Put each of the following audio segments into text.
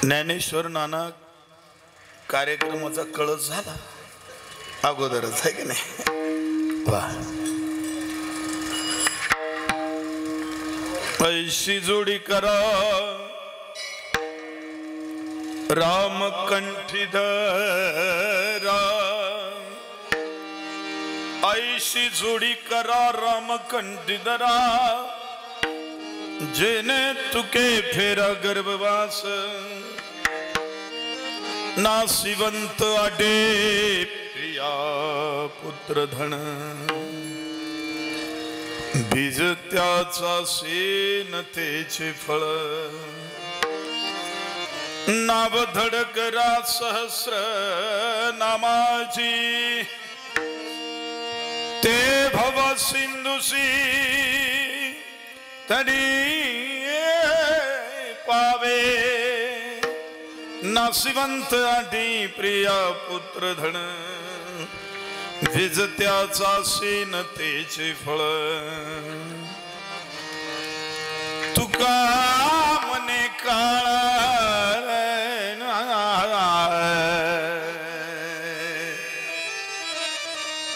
ज्ञानेश्वर नाना कार्यक्रमाचा कळस झाला अगोदरच आहे की नाही वा ऐशी जोडी करा राम कंठीधरा ऐशी जोडी करा राम कंठीधरा जेने तुके फेरा गर्भवास नासिवंत आडे प्रिया पुत्र धन बीज त्याचा सेन तेचे फळ नाव धडकरा सहस्र नामाची ते भव सिंधुसी तरी पावे नासिवंत आधी प्रिया पुत्र धन विजत्याचा सेन तेचे फळ तुका मने काळ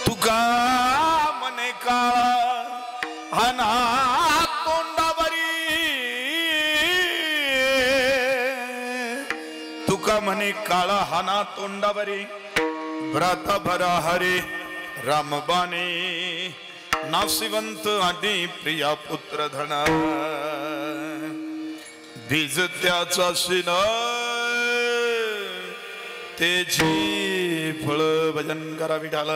तुका मने काळ हाना मने काळा हाना तोंडावरी भ्राता भरा हरे रामबाने नासिवंत आधी प्रिया पुत्र धन बीज त्याचा सीन तेची फळ भजन करा विठाल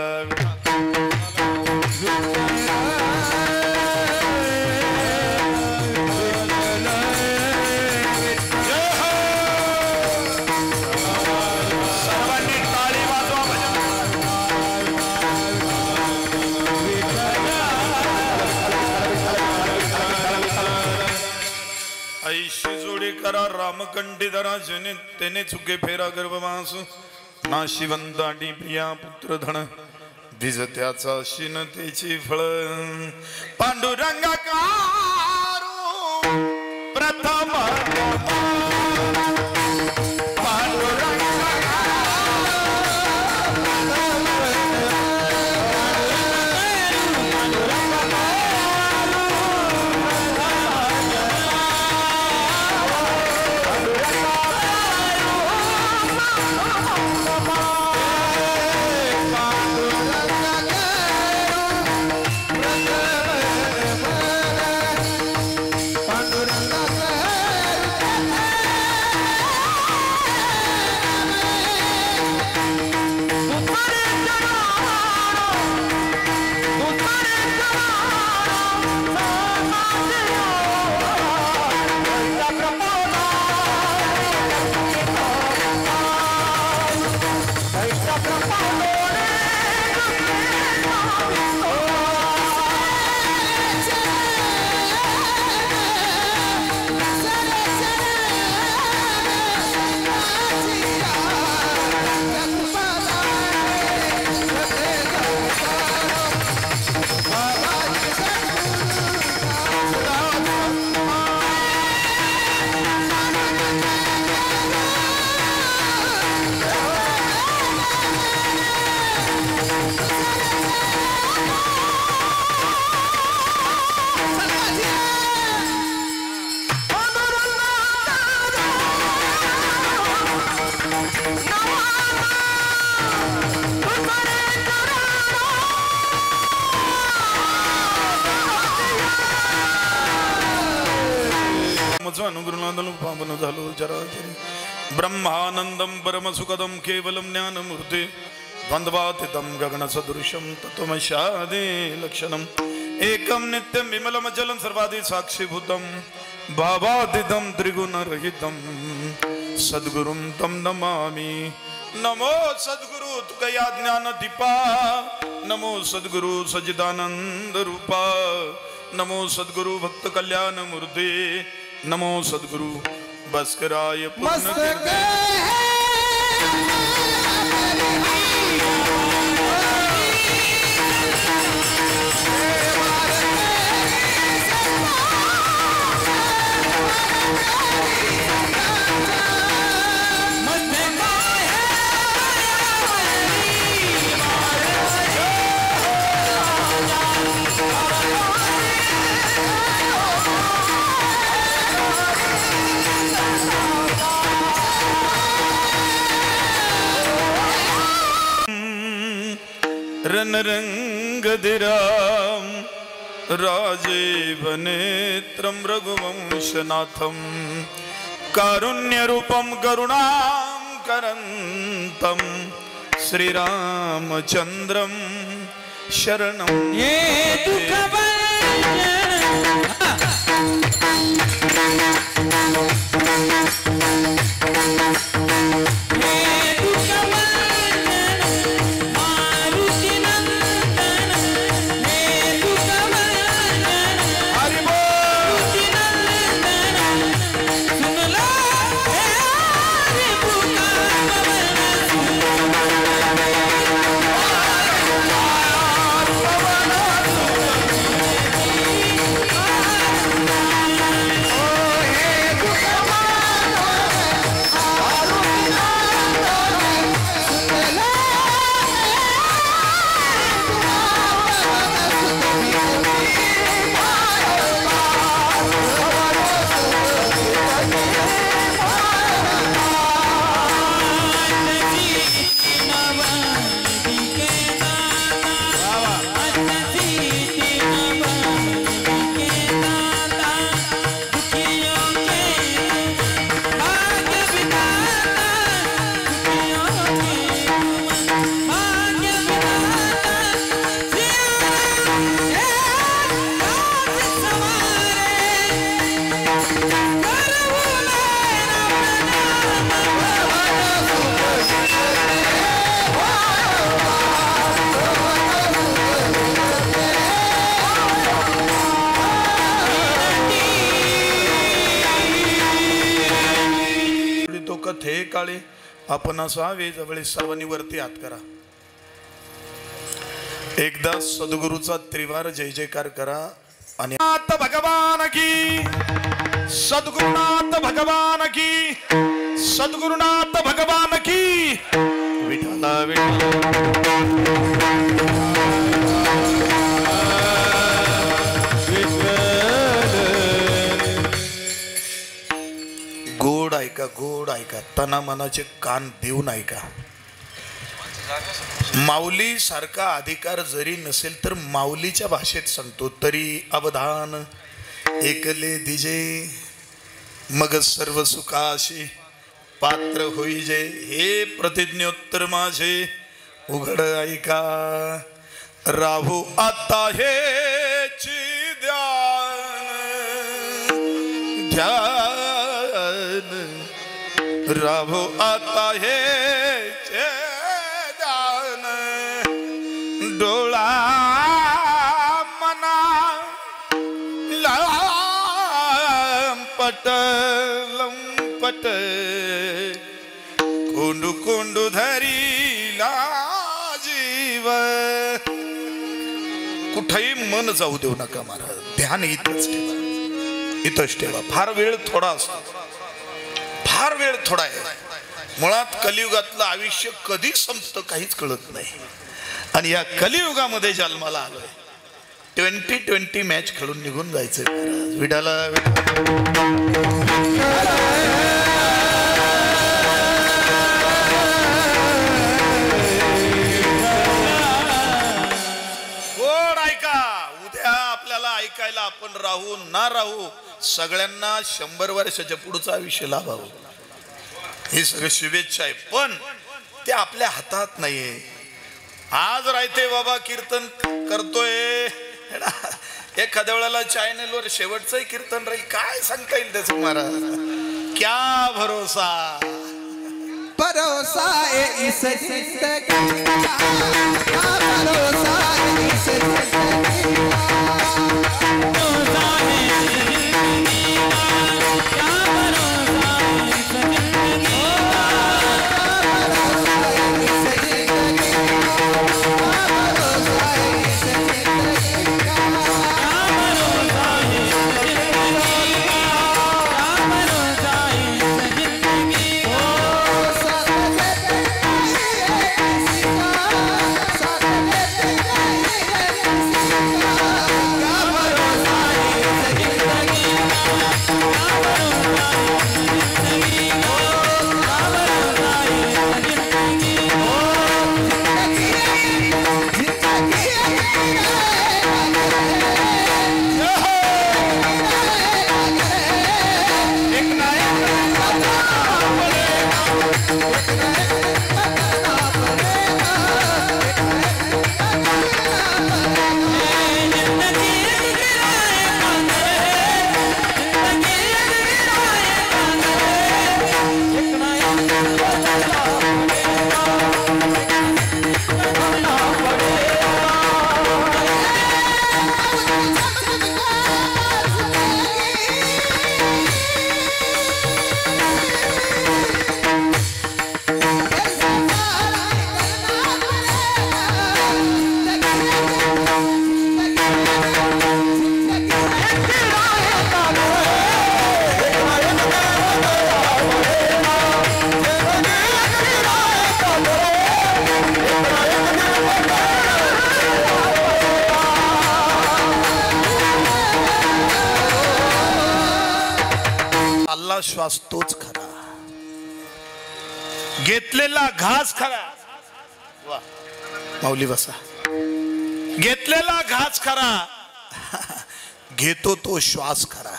रामकंठीधरा जने तेने चुके फेरा गर्भवास नाशिवंत आडी प्रिया पुत्र धन विजत्याचा शिन तेची फळ पांडुरंगाकारू प्रथम ब्रह्मानंदम परम सुखदम केवलम ज्ञानमूर्ति द्वंद्वातीतं गगन सदृशम तत्वमशादे लक्षणम एकम नित्यम विमलम जलम सर्वादि साक्षीभूतम भावातीतं त्रिगुण रहितम सद्गुरुं तं नमामि। नमो सद्गुरु तुकया ज्ञान दीपा, नमो सद्गुरु सच्चिदानंद रूपा, नमो सद्गुरु भक्त कल्याण मूर्ते, नमो सद्गुरु भास्कराय पूर्ण कीर्ते। रणरंगधिराम राजीव नेत्रं रघुवंशनाथं, कारुण्यरूपं करुणां करन्तं श्रीरामचन्द्रं शरणं कथे काळे आपण असावे जवळ सर्वांनी वरती हात करा। एकदा सद्गुरूचा त्रिवार जय जयकार करा आणि भगवान की, सद्गुरुनाथ भगवान की, सद्गुरुनाथ भगवान की। विठ्ठला गोड ऐका, गोड ऐका, तना मनाचे कान देऊन ऐका। माऊली सारखा अधिकार जरी नसेल तर माऊलीच्या भाषेत सांगतो तरी अवधान एकले दिजे, मग सर्व सुखाशी पात्र होईजे। हे प्रतिज्ञोत्तर माझे उघड ऐका, राहू आता हे ध्यान ध्यान, राहू आता हे ध्यान, डोळा मना लंपट लंपट, कोंडू कोंडू धरीला जीव। कुठेही मन जाऊ देऊ नका महाराज, ध्यान इथंच ठेवा, इथंच ठेवा। फार वेळ थोडा असतो, फार वेळ थोडा आहे। मुळात कलियुगातलं आयुष्य कधी संपतं काहीच कळत नाही आणि या कलियुगामध्ये जन्माला आलोय। 2020 मॅच खेळून निघून जायचंय महाराज। विठाला गोड ऐका, उद्या आपल्याला ऐकायला आपण राहू ना राहू, सगळ्यांना 100 वर्षाच्या पुढचं आयुष्य लाभावं ही सगळी शुभेच्छा आहे, पण ते आपल्या हातात नाहीये। आज राहते बाबा कीर्तन करतोय, एखाद्या वेळेला चॅनलवर शेवटचंही कीर्तन राहील, काय सांगता येईल त्याचं महाराज। क्या भरोसा भरोसा है इस जिंदगी का, क्या भरोसा है इस जिंदगी का, भरोसा है इस जिंदगी का, क्या भरोसा है इस जिंदगी का, भरोसा है इस जिंदगी का, भरोसा है इस जिंदगी का, भरोसा है इस जिंदगी का, भरोसा है इस जिंदगी का। श्वास तोच खरा, घेतलेला घास खरा. वा माऊली बसा. घेतलेला घास खरा, घेतो तो श्वास खरा.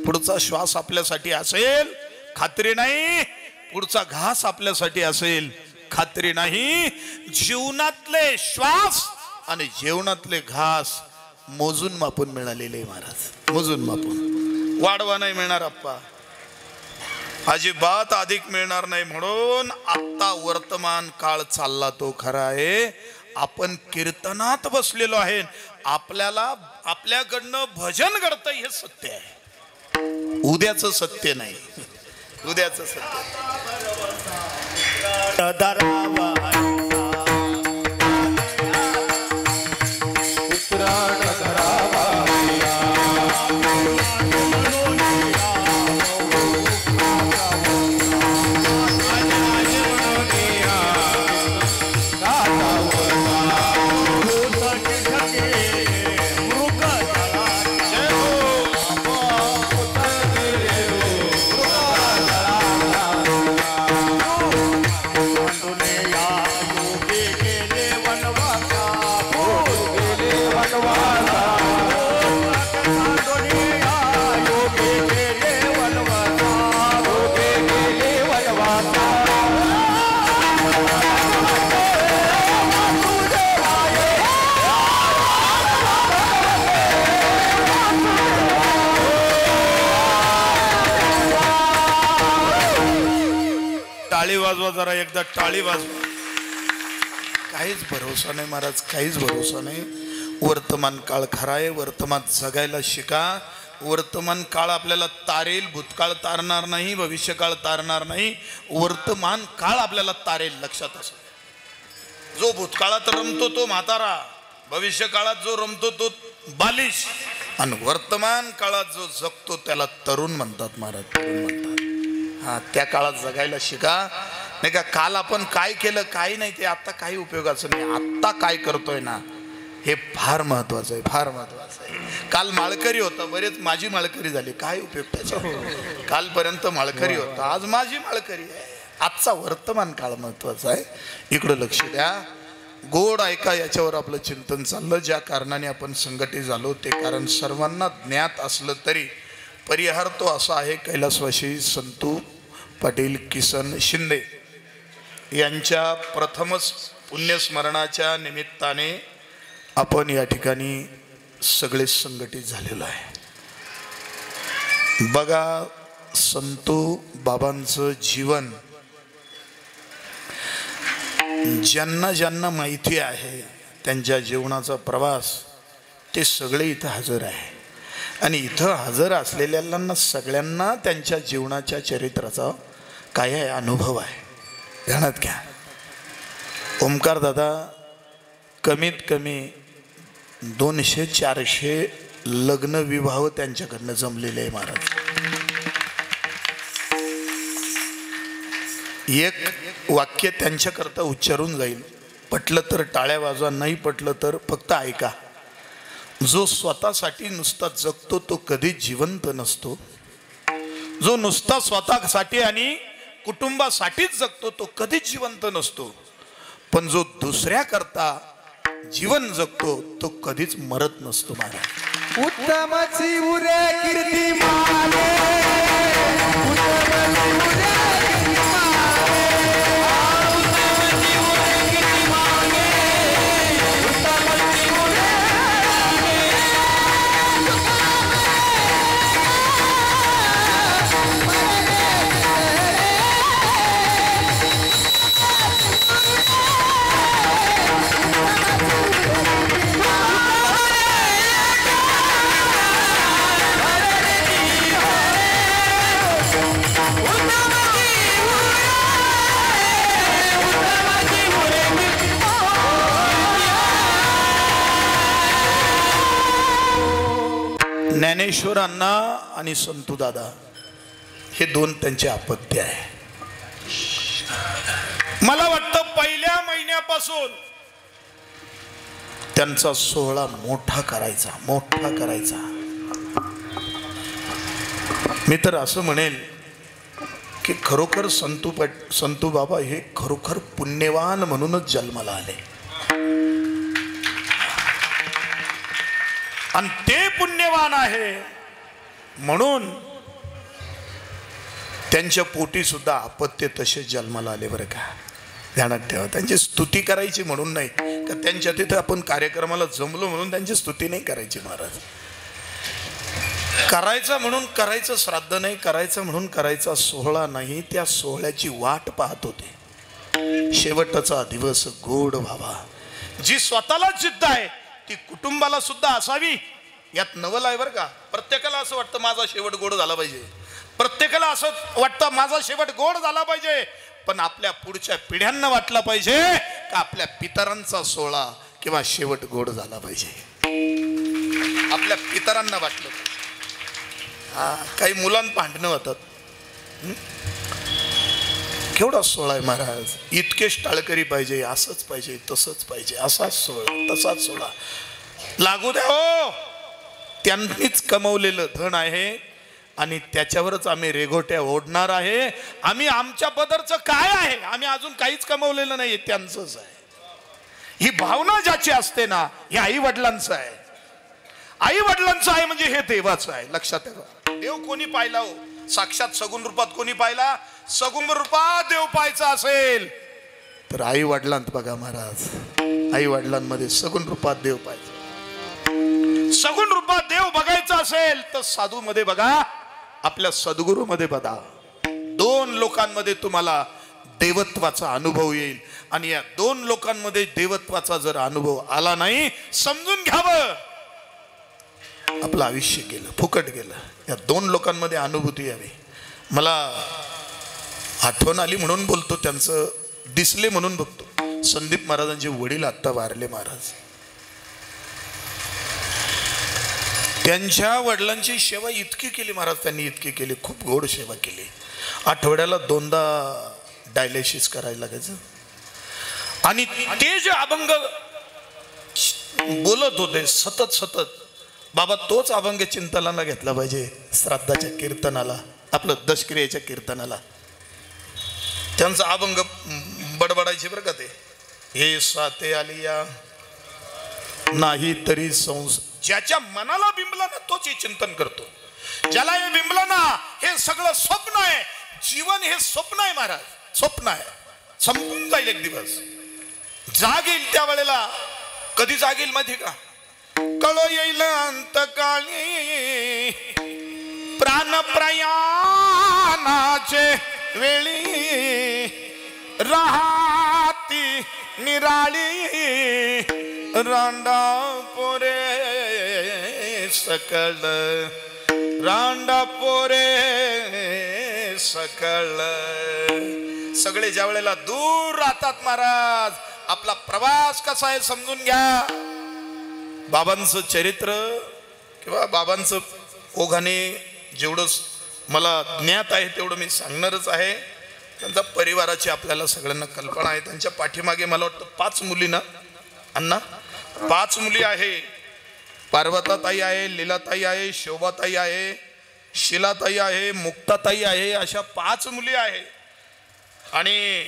पुढचा श्वास आपल्यासाठी असेल खात्री नाही, पुढचा घास आपल्यासाठी असेल खात्री नाही. जीवनातले श्वास आणि जेवणातले घास मोजून मापून मिळालेले महाराज, मोजून मापून. वाढवा नाही मिळणार अप्पा, अजिबात अधिक मिळणार नाही. म्हणून आता वर्तमान काळ चालला तो खरा आहे. आपण कीर्तनात बसलेलो आहे, आपल्याला आपल्याकडनं भजन घडतंय हे सत्य आहे. उद्याचं सत्य नाही, उद्याचं सत्य. टाळी वाजवा जरा, एकदा टाळी वाजवा. काहीच भरोसा नाही महाराज, काहीच भरोसा नाही. वर्तमान काळ खरा आहे, वर्तमान जगायला शिका. वर्तमान काळ आपल्याला तारेल, भूतकाळ तारणार नाही, भविष्यकाळ तारणार नाही. वर्तमान काळ आपल्याला तारेल, लक्षात असो. जो भूतकाळात रमतो तो म्हातारा, भविष्य काळात जो रमतो तो बालिश, आणि वर्तमान काळात जो जगतो त्याला तरुण म्हणतात महाराज, तरुण म्हणतात. हा, त्या काळात जगायला शिका. नाही का, काल आपण काय केलं काही नाही, ते आता काही उपयोगाचं नाही. आत्ता काय करतोय ना, हे फार महत्वाचं आहे, फार महत्वाचं आहे. काल माळकरी होता, बरेच माझी माळकरी झाली, काय उपयोग त्याचा. कालपर्यंत माळकरी होता, आज माझी माळकरी आहे. आजचा वर्तमान काळ महत्वाचा आहे, इकडं लक्ष द्या. गोड ऐका, याच्यावर आपलं चिंतन चाललं. ज्या कारणाने आपण संघटित झालो ते कारण सर्वांना ज्ञात असलं तरी परिहार तो असा आहे. कैलासवासी संतू पाटील किसन शिंदे यांच्या प्रथमच पुण्यस्मरणाच्या निमित्ताने आपण या ठिकाणी सगळे संघटित झालेलो आहे. बघा, संतू बाबांचं जीवन ज्यांना ज्यांना माहिती आहे, त्यांच्या जीवनाचा प्रवास, ते सगळे इथं हजर आहे. आणि इथं हजर असलेल्यांना सगळ्यांना त्यांच्या जीवनाच्या चरित्राचा काय आहे, अनुभव आहे. ध्यानात घ्या. ओमकार दादा कमीत कमी 200-400 लग्न विवाह त्यांच्याकडनं जमलेले आहे महाराज. एक वाक्य त्यांच्याकरता उच्चारून जाईल. पटलं तर टाळ्या वाजवा, नाही पटलं तर फक्त ऐका. जो स्वतःसाठी नुसता जगतो तो कधीच जिवंत नसतो. जो नुसता स्वतःसाठी आणि कुटुंबासाठीच जगतो तो कधीच जिवंत नसतो. पण जो दुसऱ्याकरता जीवन जगतो तो कधीच मरत नसतो महाराज. उत्तमची उरे कीर्तिमाने, उत्तमची उरे ज्ञानेश्वरांना आणि संतू दादा हे दोन त्यांचे अपत्य आहे. मला वाटतं पहिल्या महिन्यापासून त्यांचा सोहळा मोठा करायचा. मी तर असं म्हणेल की खरोखर संतू बाबा हे खरोखर पुण्यवान म्हणूनच जन्माला आले. आणि ते पुण्यवान आहे म्हणून त्यांच्या पोटी सुद्धा अपत्य तसे जन्माला आले. बरं का, ध्यानात ठेवा. त्यांची स्तुती करायची म्हणून नाही का त्यांच्या तिथे आपण कार्यक्रमाला जमलो म्हणून त्यांची स्तुती नाही करायची महाराज. करायचं म्हणून करायचं श्राद्ध नाही, करायचं म्हणून करायचा सोहळा नाही. त्या सोहळ्याची वाट पाहत होते. शेवटचा दिवस गोड व्हावा. जी स्वतःला जिद्द आहे ती कुटुंबाला सुद्धा असावी. यात नवल आहे बरं का. प्रत्येकाला असं वाटतं माझा शेवट गोड झाला पाहिजे, प्रत्येकाला असं वाटतं माझा शेवट गोड झाला पाहिजे. पण आपल्या पुढच्या पिढ्यांना वाटला पाहिजे का आपल्या पितरांचा सोहळा किंवा शेवट गोड झाला पाहिजे. आपल्या पितरांना वाटलं. काही मुलांना भांडणं होतात. केवढा सोहळा आहे महाराज, इतकेच टाळकरी पाहिजे, असंच पाहिजे, तसंच पाहिजे, असाच सोहळा, तसाच सोहळा. लागू द्या हो. त्यांनीच कमवलेलं धन आहे आणि त्याच्यावरच आम्ही रेघोट्या ओढणार आहे. आम्ही आमच्या पदरचं काय आहे, आम्ही अजून काहीच कमवलेलं नाही, त्यांचंच आहे. ही भावना ज्याची असते ना, हे आई वडिलांचं आहे. आई वडिलांचं आहे म्हणजे हे देवाचं आहे. लक्षात ठेवा. देव कोणी पाहिला हो, साक्षात सगुण रूपात कोणी पाहिला? सगुण रूपात देव पाहायचा असेल तर आई वडिलांत बघा महाराज. आई वडिलांमध्ये सगुण रूपात देव पाहायचा. सगुण रूपात देव बघायचा असेल तर साधू मध्ये बघा, आपल्या सद्गुरू मध्ये बघा. दोन लोकांमध्ये तुम्हाला देवत्वाचा अनुभव येईल. आणि या दोन लोकांमध्ये देवत्वाचा जर अनुभव आला नाही, समजून घ्यावं आपलं आयुष्य गेलं, फुकट गेलं. या दोन लोकांमध्ये अनुभूती यावी. मला आठवण आली म्हणून बोलतो, त्यांचं दिसले म्हणून बघतो. संदीप महाराजांचे वडील आत्ता वारले महाराज. त्यांच्या वडिलांची सेवा इतकी केली महाराज त्यांनी, इतकी केली, खूप गोड सेवा केली. आठवड्याला 2दा डायलिसिस करायला लागायचं. आणि ते जे अभंग बोलत होते सतत, बाबा तोच अभंग चिंतनाला घेतला पाहिजे. श्राद्धाच्या कीर्तनाला, आपलं दशक्रियेच्या कीर्तनाला त्यांचा अभंग बडबडायचे बरं का. ते हे साते आलिया नाही तरी ज्याच्या मनाला बिंबला ना तोच हे चिंतन करतो. ज्याला हे बिंबला ना, हे सगळं स्वप्न आहे. जीवन हे स्वप्न आहे महाराज, स्वप्न आहे. संपून जाईल एक दिवस. जाग येईल त्या वेळेला. कधी जाग येईल माहिती का? कळ येईल अंतकाळी प्राण प्रयाणाचे वेळी राहती निराळी रांडा पोरे सकळ रांडा पोरे सकळ. सगळे ज्या वेळेला दूर राहतात महाराज, आपला प्रवास कसा आहे समजून घ्या. बाबांचं चरित्र किंवा बाबांचं ओघाने जेवढं मला ज्ञात आहे तेवढं मी सांगणारच आहे. त्यांचा परिवाराची आपल्याला सगळ्यांना कल्पना आहे. त्यांच्या पाठीमागे मला वाटतं 5 मुली ना अण्णा, 5 मुली आहे. पार्वताताई आहे, लीलाताई आहे, शोभाताई आहे, शिलाताई आहे, मुक्ताताई आहे, अशा 5 मुली आहे. आणि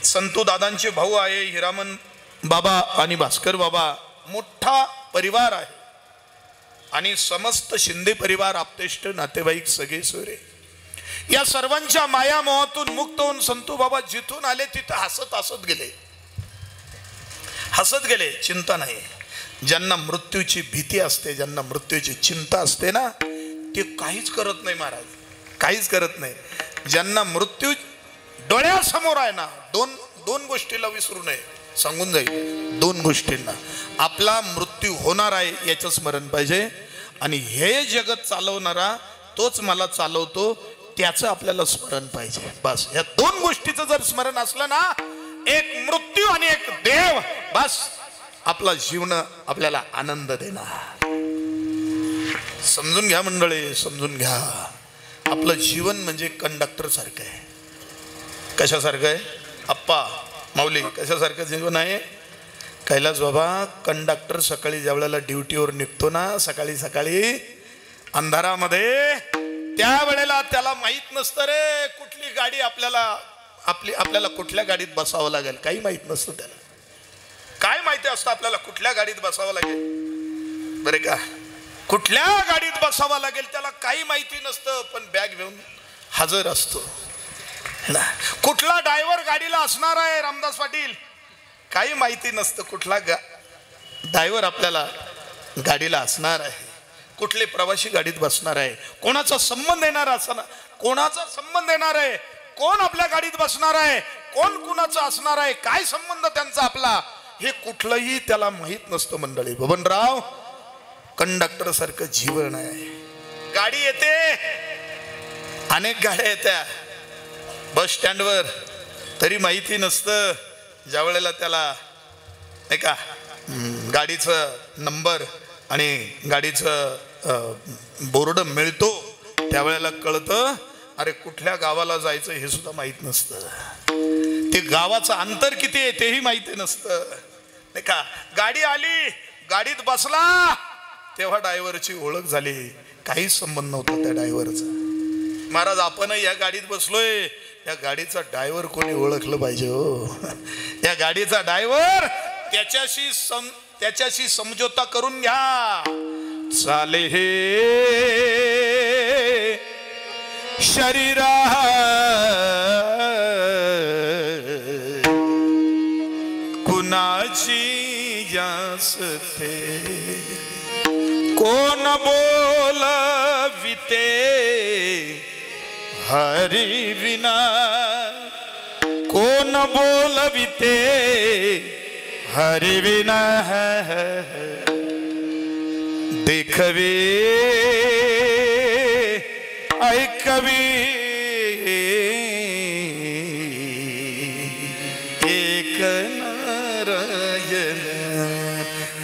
संतू दादांचे भाऊ आहे, हिरामन बाबा आणि भास्कर बाबा. मोठा परिवार आहे. आणि समस्त शिंदे परिवार, आपतेष्ट नातेवाईक, सगळे सोयरे, या सर्वांच्या मायामोहातून मुक्त होऊन संतू बाबा जिथून आले तिथं हसत हसत गेले, हसत गेले. चिंता नाही. ज्यांना मृत्यूची भीती असते, ज्यांना मृत्यूची चिंता असते ना, ते काहीच करत नाही महाराज, काहीच करत नाही. ज्यांना मृत्यू डोळ्यासमोर आहे ना, दोन गोष्टीला विसरू नये. सांगून जाईल 2 गोष्टींना. आपला मृत्यू होणार आहे याचं स्मरण पाहिजे, आणि हे जगत चालवणारा तोच मला चालवतो त्याचं आपल्याला स्मरण पाहिजे. बस या 2 गोष्टीचं जर स्मरण असलं ना, एक मृत्यू आणि एक देव, बस आपला जीवन आपल्याला आनंद देणार. समजून घ्या मंडळी, समजून घ्या. आपलं जीवन म्हणजे कंडक्टर सारखं आहे. कशासारखं आहे आप्पा माऊली? कशासारखं जीवन आहे? कैलास बाबा, कंडक्टर सकाळी ज्या वेळेला ड्युटीवर निघतो ना, सकाळी सकाळी अंधारामध्ये, त्या वेळेला त्याला माहित नसतं रे कुठली गाडी आपल्याला कुठल्या गाडीत बसावं लागेल. काही माहित नसतं त्याला. काय माहिती असतं आपल्याला कुठल्या गाडीत बसावं लागेल? बरे का, कुठल्या गाडीत बसावं लागेल त्याला काही माहिती नसतं, पण बॅग घेऊन हजर असतो. कुठला ड्रायव्हर गाडीला असणार आहे रामदास पाटील, काही माहिती नसतं. कुठला ड्रायव्हर आपल्याला गाडीला असणार आहे, कुठले प्रवासी गाडीत बसणार आहे, कोणाचा संबंध येणार असणार, कोणाचा संबंध येणार आहे, कोण आपल्या गाडीत बसणार आहे, कोण कुणाचा असणार आहे, काय संबंध त्यांचा आपला, हे कुठलंही त्याला माहित नसतं मंडळी. बबनराव, कंडक्टर सारखं जीवन आहे. गाडी येते, अनेक गाड्या येत्या बस स्टँडवर, तरी माहिती नसतं. ज्या वेळेला त्याला नाही का गाडीचं नंबर आणि गाडीचं बोर्ड मिळतो, त्यावेळेला कळतं अरे कुठल्या गावाला जायचं हे सुद्धा माहित नसतं. ते गावाचं अंतर किती आहे तेही माहिती नसतं, नाही का. गाडी आली, गाडीत बसला, तेव्हा ड्रायव्हरची ओळख झाली. काहीच संबंध नव्हता त्या ड्रायव्हरचा. महाराज, आपण या गाडीत बसलोय, या गाडीचा ड्रायव्हर कोणी ओळखलं पाहिजे हो. या गाडीचा ड्रायव्हर त्याच्याशी समझोता करून घ्या. चाले हे शरीरा कुणाची जासते, कोण बोलविते हरी विना, कोण बोलविते हरी विना. देखवे ऐकवी एक नारायण.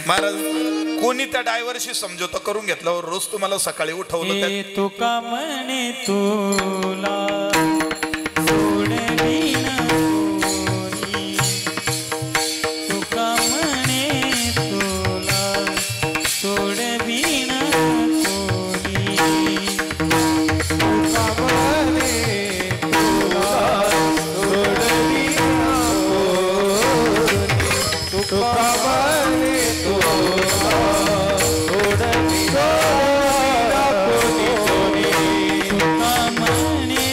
महाराज, कोणी त्या ड्रायव्हरशी समझोता करून घेतल्यावर रोज तुम्हाला सकाळी उठवलं, तुका म्हणे तुला सोडविन कोणी, तुका म्हणे तुला सोडविन कोणी, तुका म्हणे तुला सोडविन कोणी, तुका म्हणे तुला सोडविन कोणी, तुका म्हणे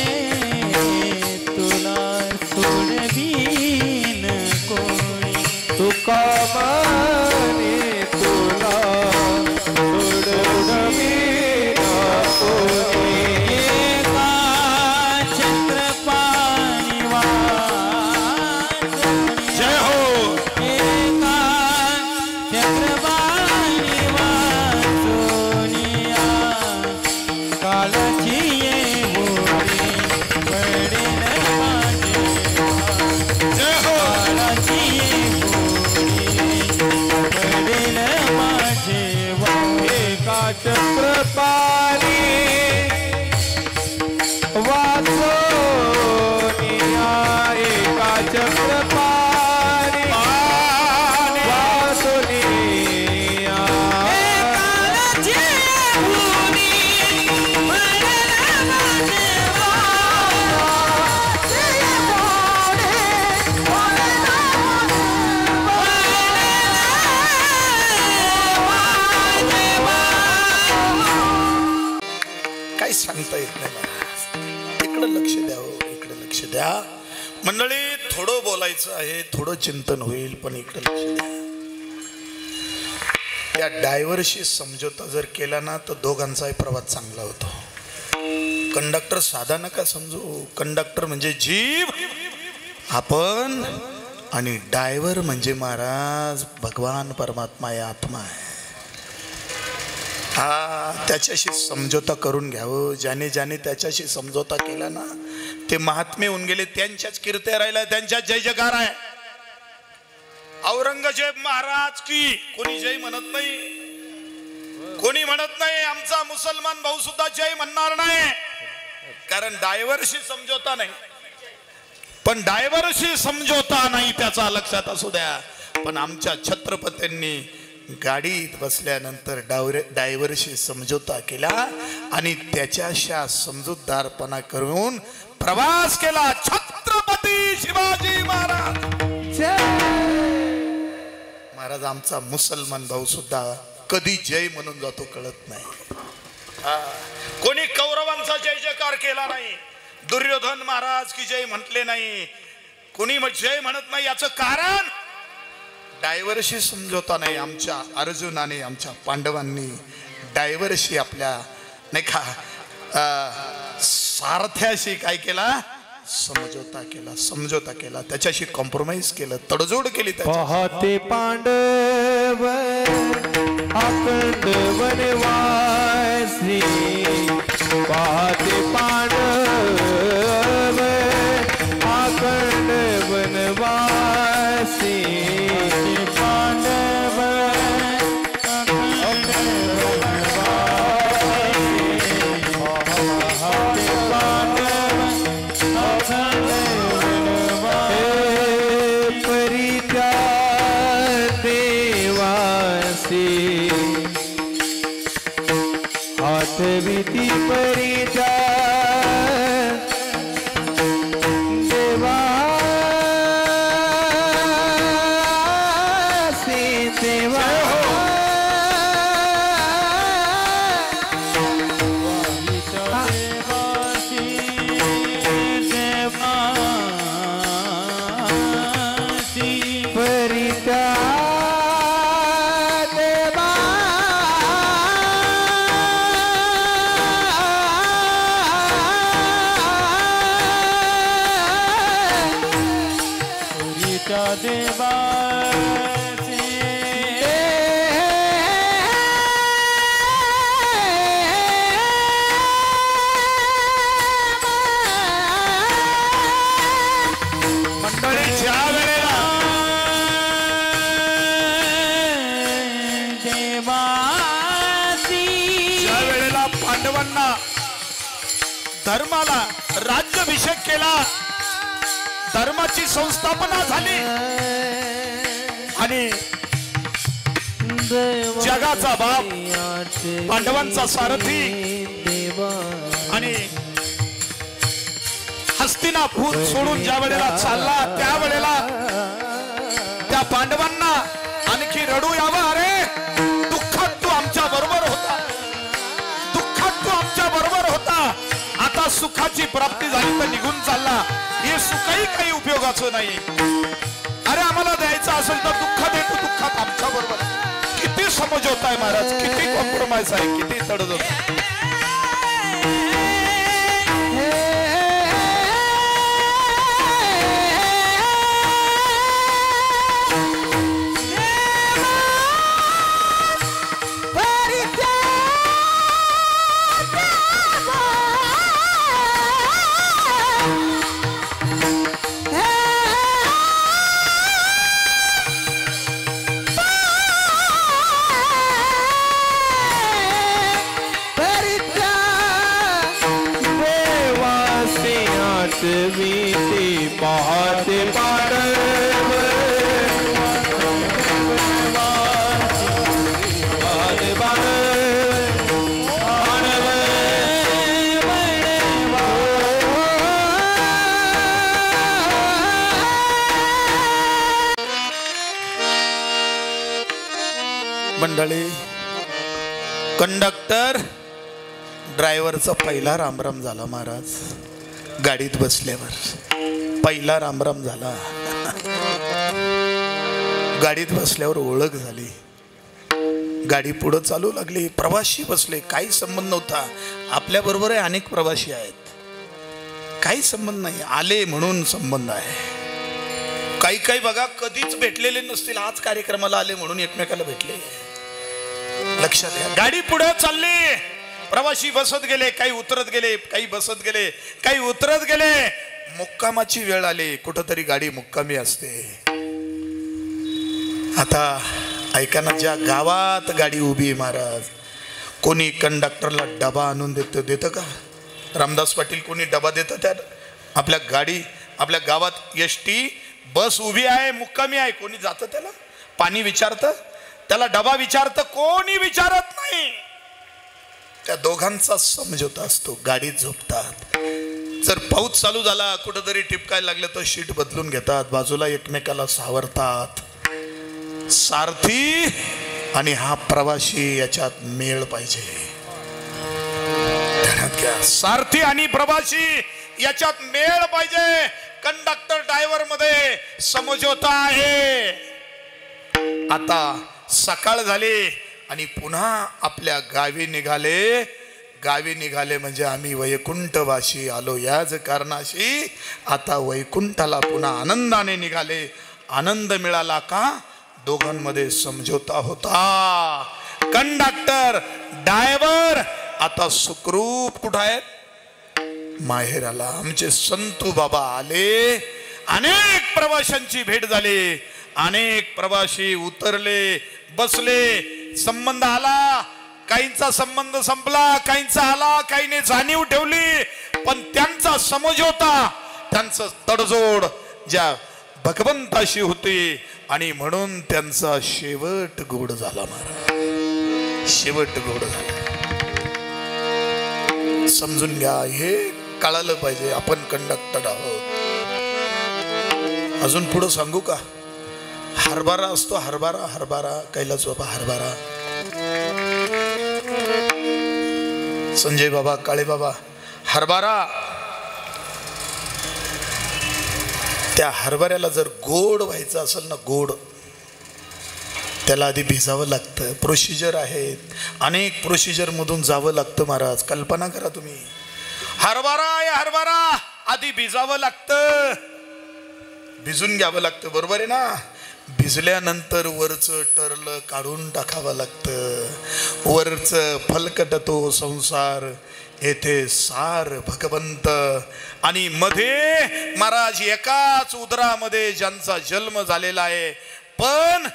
द्या. मंडळी, थोडं बोलायचं आहे, थोडं चिंतन होईल, पण इकडे लक्ष द्या. त्या ड्रायव्हरशी समझोता जर केला ना तर दोघांचाही प्रवास चांगला होतो. कंडक्टर साधा नका समजू. कंडक्टर म्हणजे जीव आपण, आणि ड्रायव्हर म्हणजे महाराज भगवान परमात्मा आहे, आत्मा आहे. हा, त्याच्याशी समझोता करून घ्यावं. ज्याने ज्याने त्याच्याशी समझोता केला ना ते महात्मे होऊन गेले. त्यांच्याच कीर्त्या राहिला, त्यांच्याच जय जयकार आहे. औरंगजेब महाराज की कोणी जय म्हणत नाही, कोणी म्हणत नाही. आमचा मुसलमान भाऊ सुद्धा जय म्हणणार नाही, कारण ड्रायव्हरशी समझोता नाही. पण ड्रायव्हरशी समझोता नाही त्याचा लक्षात असू द्या. पण आमच्या छत्रपतींनी गाडीत बसल्यानंतर ड्रायव्हरशी समझोता केला आणि त्याच्याशा समजूतदारपणा करून प्रवास केला. छत्रपती शिवाजी महाराज. महाराज, आमचा मुसलमान भाऊ सुद्धा कधी जय म्हणून जातो कळत नाही. कोणी कौरवांचा जय जयकार केला नाही, दुर्योधन महाराज की जय म्हटले नाही, कोणी जय म्हणत नाही. याचं कारण ड्रायव्हरशी समझोता नाही. आमच्या अर्जुनाने, आमच्या पांडवांनी ड्रायव्हरशी आपल्या नाही का सारथ्याशी काय केला, समझोता केला, त्याच्याशी कॉम्प्रोमाइज केलं, तडजोड केली. पाहते पांडव अखंड वनवासी, पाहते पांडव अखंड वनवासी, पांडव अखंड परित्या देवासी, हातविती परित्या देवासी, देवा धर्माला राज्याभिषेक केला, धर्माची संस्थापना झाली आणि जगाचा बाप, पांडवांचा सारथी आणि हस्तिनापूर सोडून ज्या वेळेला चालला त्यावेळेला त्या पांडवांना आणखी रडू यावं. अरे दुःखात तू आमच्या बरोबर होता, दुःखात तू आमच्या बरोबर होता, आता सुखाची प्राप्ती झाली तर निघून चालला. हे सुखही काही उपयोगाचं नाही. अरे आम्हाला द्यायचं असेल तर दुःख देतो, दुःखात आमच्या बरोबर. किती समझोता आहे महाराज, किती कॉम्प्रोमाइज आहे, किती तडजोड. पाहते पांडव मंडळी, कंडक्टर ड्रायव्हरचा पहिला रामराम झाला महाराज गाडीत बसल्यावर. पहिला रामराम झाला. गाडीत बसल्यावर ओळख झाली. गाडी पुढं चालू लागली. प्रवासी बसले. काही संबंध नव्हता. आपल्या बरोबर अनेक प्रवासी आहेत. काही संबंध नाही. आले म्हणून संबंध आहे. काही काही बघा कधीच भेटलेले नसतील. आज कार्यक्रमाला आले म्हणून एकमेकाला भेटले. लक्षात घ्या. गाडी पुढे चालली. प्रवासी बसत गेले. काही उतरत गेले. काही बसत गेले. काही उतरत गेले. मुक्कामाची वेळ आली. कुठंतरी गाडी मुक्कामी असते. आता ऐका ना, ज्या गावात गाडी उभी आहे महाराज, कोणी कंडक्टरला डबा आणून देतं का? रामदास पाटील कोणी डबा देतं? त्या आपल्या गाडी आपल्या गावात एसटी बस उभी आहे, मुक्कामी आहे, कोणी जातं त्याला? पाणी विचारतं त्याला? डबा विचारतं? कोणी विचारत नाही. त्या दोघांचा समझोता असतो. गाडीत झोपतात. जर पाऊस चालू झाला, कुठंतरी टिपकायला लागलं तर शीट बदलून घेतात. बाजूला एकमेकाला सावरतात. सारथी आणि हा प्रवासी याच्यात मेळ पाहिजे. ध्यानात घ्या. सारथी आणि प्रवासी याच्यात मेळ पाहिजे. कंडक्टर ड्रायव्हर मध्ये समझोता आहे. आता सकाळ झाली आणि पुन्हा आपल्या गावी निघाले. गावी निघाले म्हणजे आम्ही वैकुंठवासी आलो याच कारणाशी. आता वैकुंठाला पुन्हा आनंदाने निघाले. आनंद मिळाला का? दोघांमध्ये समझोता होता. कंडक्टर ड्रायव्हर आता सुखरूप कुठं आहेत? माहेराला. आमचे संतू बाबा आले. अनेक प्रवाशांची भेट झाली. अनेक प्रवासी उतरले, बसले. संबंध आला. काहींचा संबंध संपला, काहींचा आला, काहीने जाणीव ठेवली. पण त्यांचा समझोता, त्यांचं तडजोड ज्या भगवंताशी होती आणि म्हणून त्यांचा शेवट गोड झाला महाराज. शेवट गोड झाला. समजून घ्या. हे कळालं पाहिजे. आपण कंडक्टर आहोत. अजून पुढं सांगू का? हरभरा असतो. हरभरा हरभरा कैलास बाबा हरभरा. संजय बाबा, काळे बाबा, हरभरा. त्या हरभऱ्याला जर गोड व्हायचं असेल ना, गोड, त्याला आधी भिजावं लागतं. प्रोसिजर आहेत. अनेक प्रोसिजर मधून जावं लागतं महाराज. कल्पना करा तुम्ही. हरभरा आहे, हरभरा आधी भिजावं लागतं. भिजून घ्यावं लागतं. बरोबर आहे ना? भिजल्यानंतर वरचं टरलं काढून टाकावं लागतं. वरचं फलकटतो संसार, येथे सार भगवंत. आणि मध्ये महाराज एकाच उदरामध्ये ज्यांचा जन्म झालेला आहे, पण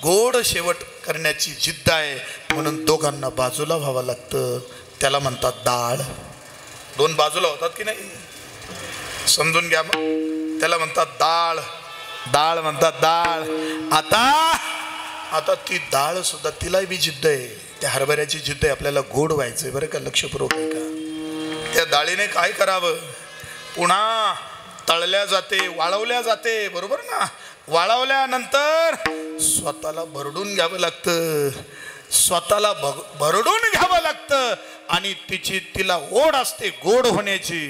गोड शेवट करण्याची जिद्द आहे म्हणून दोघांना बाजूला व्हावं लागतं. त्याला म्हणतात डाळ. दोन बाजूला होतात की नाही? समजून घ्या. त्याला म्हणतात डाळ. डाळ म्हणतात डाळ. आता ती डाळ सुद्धा तिला बी जिद्द आहे. त्या हरभऱ्याची जिद्द आहे. आपल्याला गोड व्हायचंय बरं का? लक्षपूर्वक आहे का? त्या डाळीने काय करावं? पुन्हा तळल्या जाते, वाळवल्या जाते. बरोबर ना? वाळवल्यानंतर स्वतःला भरडून घ्यावं लागतं. स्वतःला भरडून घ्यावं लागतं. आणि तिला ओढ असते गोड होण्याची.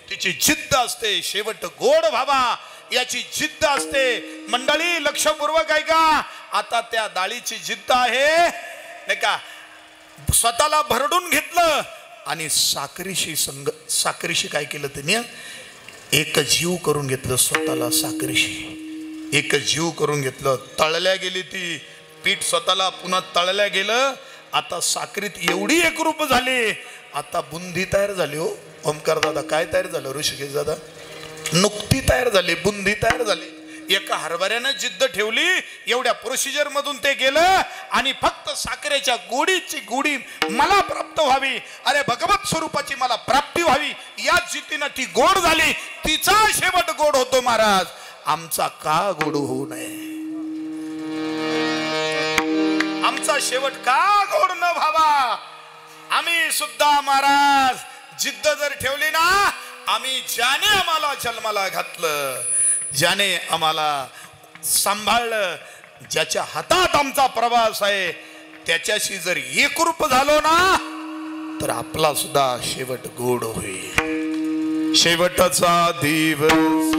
तिची जिद्द असते शेवट गोड व्हावा याची जिद्द असते. मंडळी लक्षपूर्वक आहे का? आता त्या डाळीची जिद्द आहे नाही का? स्वतःला भरडून घेतलं आणि साखरेशी काय केलं त्याने? एक जीव करून घेतलं स्वतःला. साखरेशी एक जीव करून घेतलं. तळल्या गेली ती पीठ स्वतःला पुन्हा तळल्या गेलं. आता साखरीत एवढी एकरूप झाली. आता बुंदी तयार झाली. हो ओमकार दादा, काय तयार झालं? ऋषिकेश दादा, नुकती तयार झाली. बुंदी तयार झाली. एका हरभऱ्यानं जिद्द ठेवली. एवढ्या प्रोसिजर मधून ते गेलं आणि फक्त साखरेच्या गोडीची गोडी मला प्राप्त व्हावी, अरे भगवत स्वरूपाची मला प्राप्ती व्हावी या जिद्दीनं ती गोड झाली. तिचा शेवट गोड होतो महाराज. आमचा का गोड होऊ नये? आमचा शेवट का गोड न व्हावा? आम्ही सुद्धा महाराज जिद्द जर ठेवली ना, आम्ही ज्याने आम्हाला जन्माला घातलं, ज्याने आम्हाला सांभाळलं, ज्याच्या हातात आमचा प्रवास आहे, त्याच्याशी जर एकरूप झालो ना, तर आपला सुद्धा शेवट गोड होईल. शेवटचा दिवस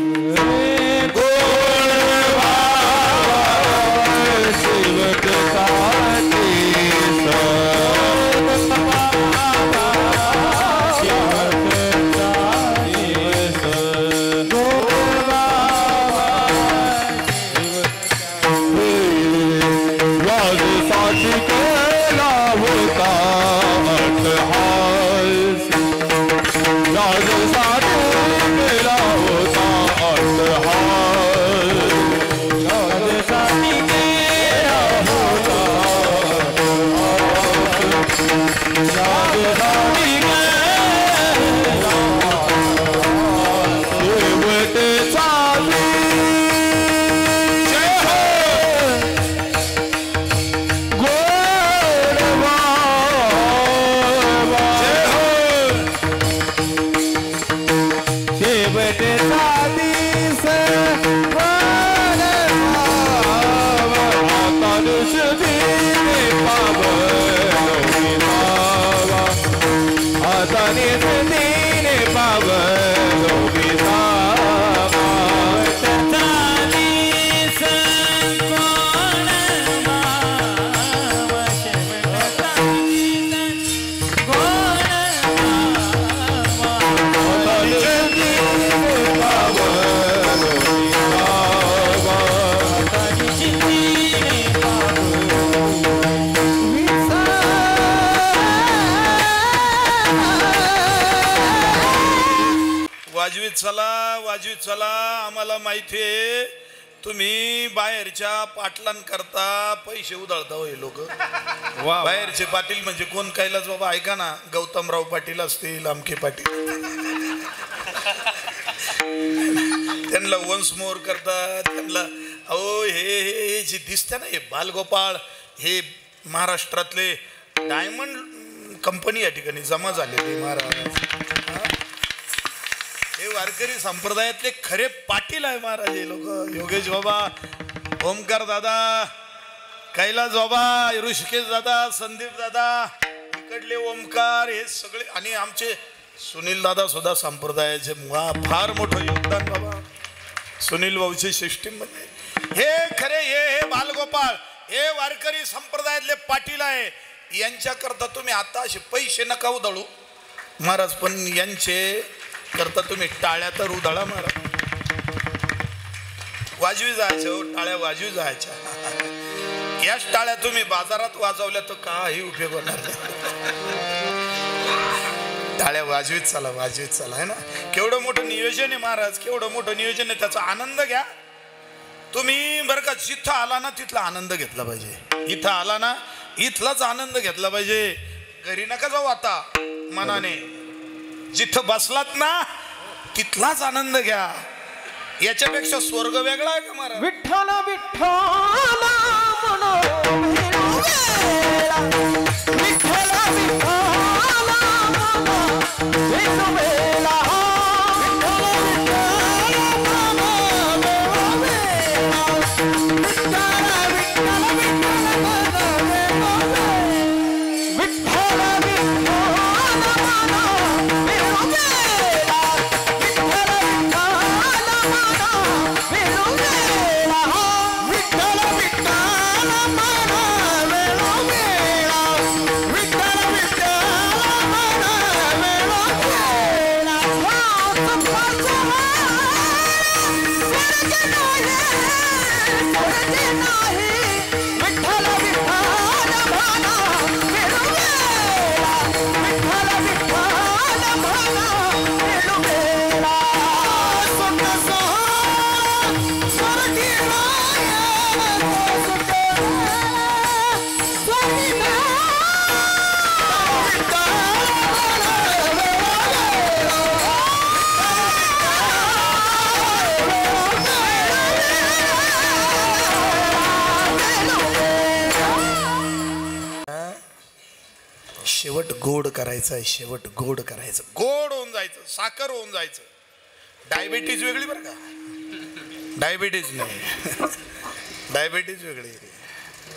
वाजवीत चला आम्हाला माहिती आहे तुम्ही बाहेरच्या पाटलां करता पैसे उधळता हो हे लोक बाहेरचे पाटील म्हणजे कोण कैलास बाबा ऐका ना गौतमराव पाटील असतील आमके पाटील त्यांना वन्स मोर करतात त्यांना अहो हे जे दिसते ना हे बालगोपाळ हे महाराष्ट्रातले डायमंड कंपनी या ठिकाणी जमा झालेली महाराज हे वारकरी संप्रदायातले खरे पाटील आहे महाराज हे लोक योगेश बाबा ओमकार दादा कैलास बाबा ऋषिकेश दादा संदीप दादा इकडले ओमकार हे सगळे आणि आमचे सुनील दादा सुद्धा संप्रदायाचे फार मोठं योगदान बाबा सुनील भाऊची सिस्टीम मध्ये हे खरे हे बालगोपाळ हे वारकरी संप्रदायातले पाटील आहे यांच्याकरता तुम्ही आता असे पैसे नका उधळू महाराज पण यांचे करता तुम्ही टाळ्या तर उधळा महाराज वाजवी जायचं टाळ्या वाजवी जायच्या याच टाळ्या तुम्ही बाजारात वाजवल्या तर काही उपयोग होणार नाही टाळ्या वाजवीत चला है ना केवढं मोठं नियोजन आहे महाराज केवढं मोठं नियोजन आहे त्याचा आनंद घ्या तुम्ही बरं का जिथं आला ना तिथला आनंद घेतला पाहिजे इथं आला ना इथलाच आनंद घेतला पाहिजे घरी नका जाऊ आता मनाने जिथं बसलात ना तिथलाच आनंद घ्या याच्यापेक्षा स्वर्ग वेगळा आहे का महाराज विठ्ठल विठ्ठल शेवट गोड करायचं आहे शेवट गोड करायचं गोड होऊन जायचं साखर होऊन जायचं डायबिटीज वेगळी बरं का डायबिटीज नाही डायबिटीज वेगळी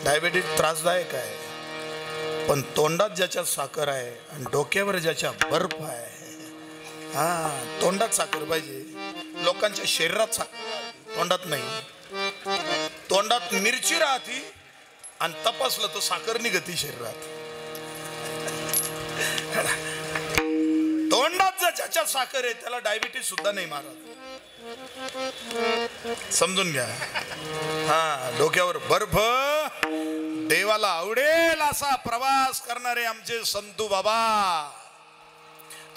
डायबिटीज त्रासदायक आहे पण तोंडात ज्याच्या साखर आहे आणि डोक्यावर ज्याच्या बर्फ आहे हा तोंडात साखर पाहिजे, लोकांच्या शरीरात साखर, तोंडात नाही. तोंडात मिरची राहती आणि तपासलं तर साखर निघती शरीरात. तोंडात जर ज्याच्या साखर आहे त्याला डायबिटीस सुद्धा नाही मारत. समजून घ्या. हा डोक्यावर बर्फ. देवाला आवडेल असा प्रवास करणारे आमचे संतू बाबा.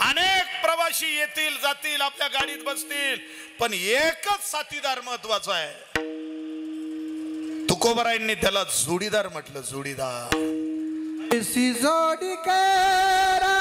अनेक प्रवासी येतील जातील, आपल्या गाडीत बसतील, पण एकच साथीदार महत्वाचा आहे. तुकोबरायांनी त्याला जोडीदार म्हटलं. जोडीदार जोडी करा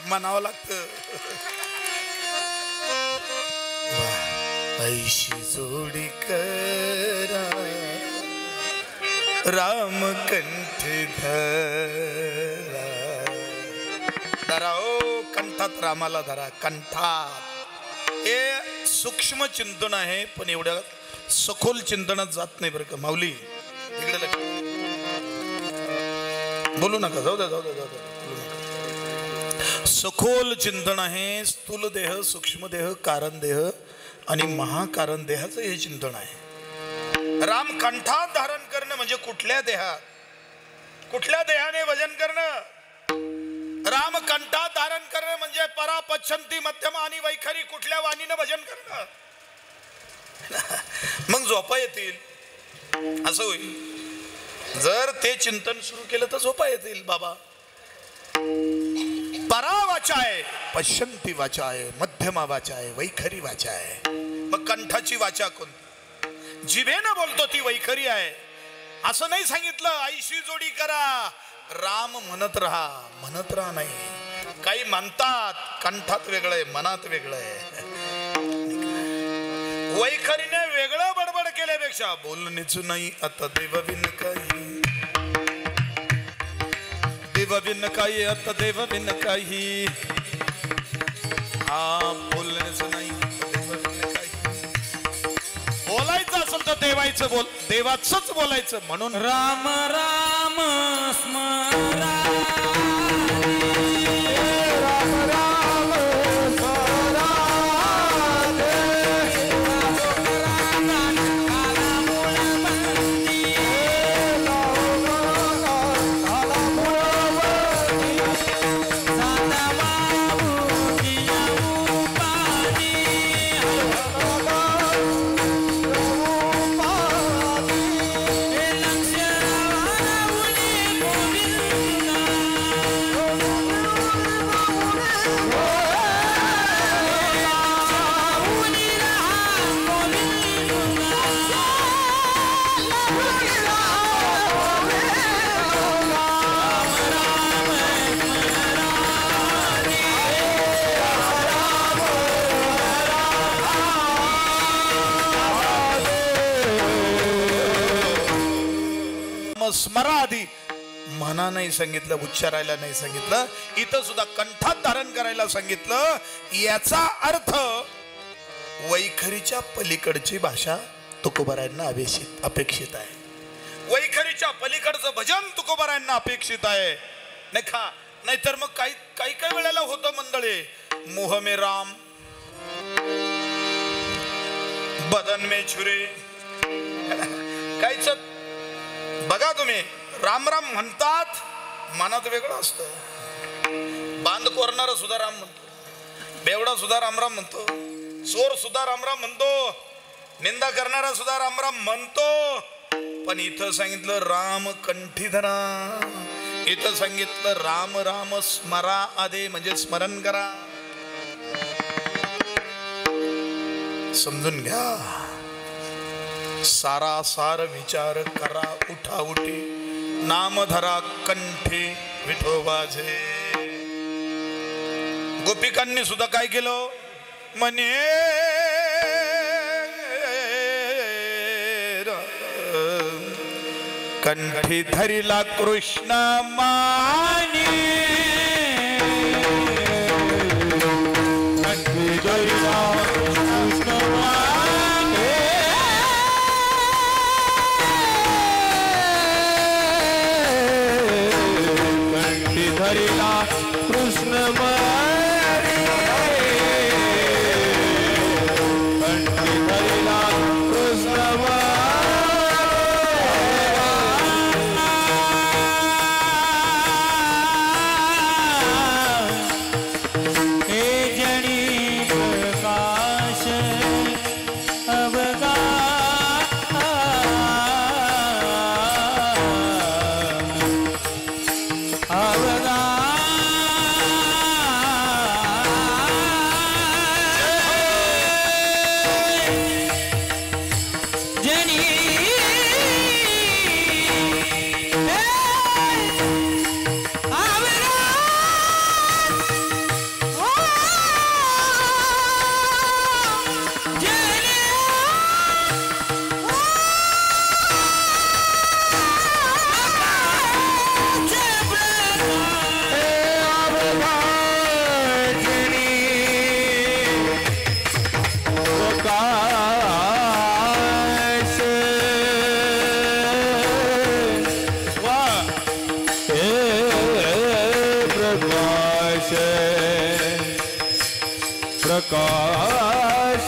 म्हणावं लागतं. ऐशी जोडी करा रामकंठ धरा ओ कंठात रामाला धरा. कंठात हे सूक्ष्म चिंतन आहे, पण एवढ्या सखोल चिंतनात जात नाही बरं का. माऊली इकडे बोलू नका, जाऊ द्या जाऊ द्या जाऊ द्या. सखोल चिंतन आहे. स्थूल देह, सूक्ष्म देह, कारण देह आणि महाकारण देहाचं हे चिंतन आहे. राम कंठात धारण करणं म्हणजे कुठल्या देहात, कुठल्या देहाने भजन करणं. राम कंठात धारण करणं म्हणजे परा पच्छंती मध्यम आणि वैखरी कुठल्या वाणीनं भजन करणं. मग झोपा येतील असं होईल. जर ते चिंतन सुरू केलं तर झोपा येतील. बाबा परा वाचा आहे, पश्यंती वाचा आहे, मध्यमा वाचा आहे, वैखरी वाचा आहे. मग कंठाची वाचा कोणती? जिभेनं बोलतो ती वैखरी आहे. असं नाही सांगितलं ऐशी जोडी करा, राम म्हणत राहा. म्हणत राहा नाही, काही म्हणतात कंठात वेगळं आहे, मनात वेगळं आहे. वैखरीने वेगळं बडबड केल्यापेक्षा बोलणेच नाही. आता देवविन काही, देवविन काही, आता देवविन काही. हा बोलणेच नाही, देवविन काही. बोलायचं असेल तर देवायचं बोल, देवाचंच बोलायचं. म्हणून राम राम स्मरा स्मरा आधी म्हणा नाही सांगितलं, उच्चारायला नाही सांगितलं, इथं सुद्धा कंठात धारण करायला सांगितलं. याचा अर्थ वैखरीच्या पलीकडची भाषा तुकोबारायांना अपेक्षित आहे. वैखरीच्या पलीकडचं भजन तुकोबारायांना अपेक्षित आहे. नाहीतर मग काही वेळेला होतं मंडळी, मोह में राम बदन में छुरे, काहीच बघा तुम्ही राम राम म्हणतात, मनात वेगळं असतं. बांध कोरणारा सुद्धा राम म्हणतो, बेवडा सुद्धा रामराम म्हणतो, चोर सुद्धा रामराम म्हणतो, निंदा करणारा सुद्धा रामराम म्हणतो. पण इथं सांगितलं राम कंठी धरा, इथं सांगितलं राम राम स्मरा आदे, म्हणजे स्मरण करा. समजून घ्या, सारासार विचार करा, उठा उठी नाम धरा कंठी विठोबाचे. गोपिकांनी सुद्धा काय केलं म्हणे, कंठी धरिला कृष्ण मानी, कंठी धरिला कृष्ण मानी, कंठी धरिला कृष्ण मानी, कंठी धरिला कृष्ण मानी. प्रकाश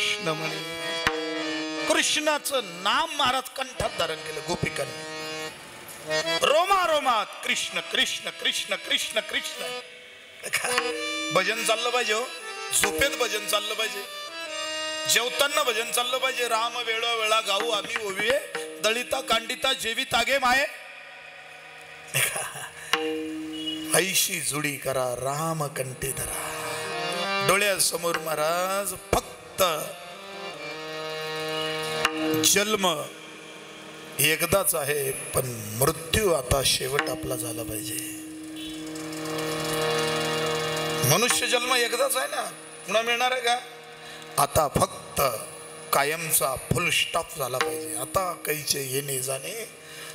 कृष्ण म्हणे. कृष्णाचं नाम महाराज कंठात धारण केलं गोपिकांनी. रोमा रोमात कृष्ण कृष्ण कृष्ण कृष्ण कृष्ण. भजन चाललं पाहिजे हो, झोपेत भजन चाललं पाहिजे, जेवताना भजन चाललं पाहिजे. राम वेळो वेळा गाऊ आम्ही ओविये, दळिता कांडिता जेवी तागे माये. ऐशी जुडी करा राम कंठी धरा. डोळ्यासमोर महाराज फक्त जन्म एकदाच आहे, पण मृत्यू आता शेवट आपला झाला पाहिजे. मनुष्य जन्म एकदाच आहे ना, पुन्हा मिळणार आहे का? आता फक्त कायमचा फुल स्टॉप झाला पाहिजे. आता कैचे येणे जाणे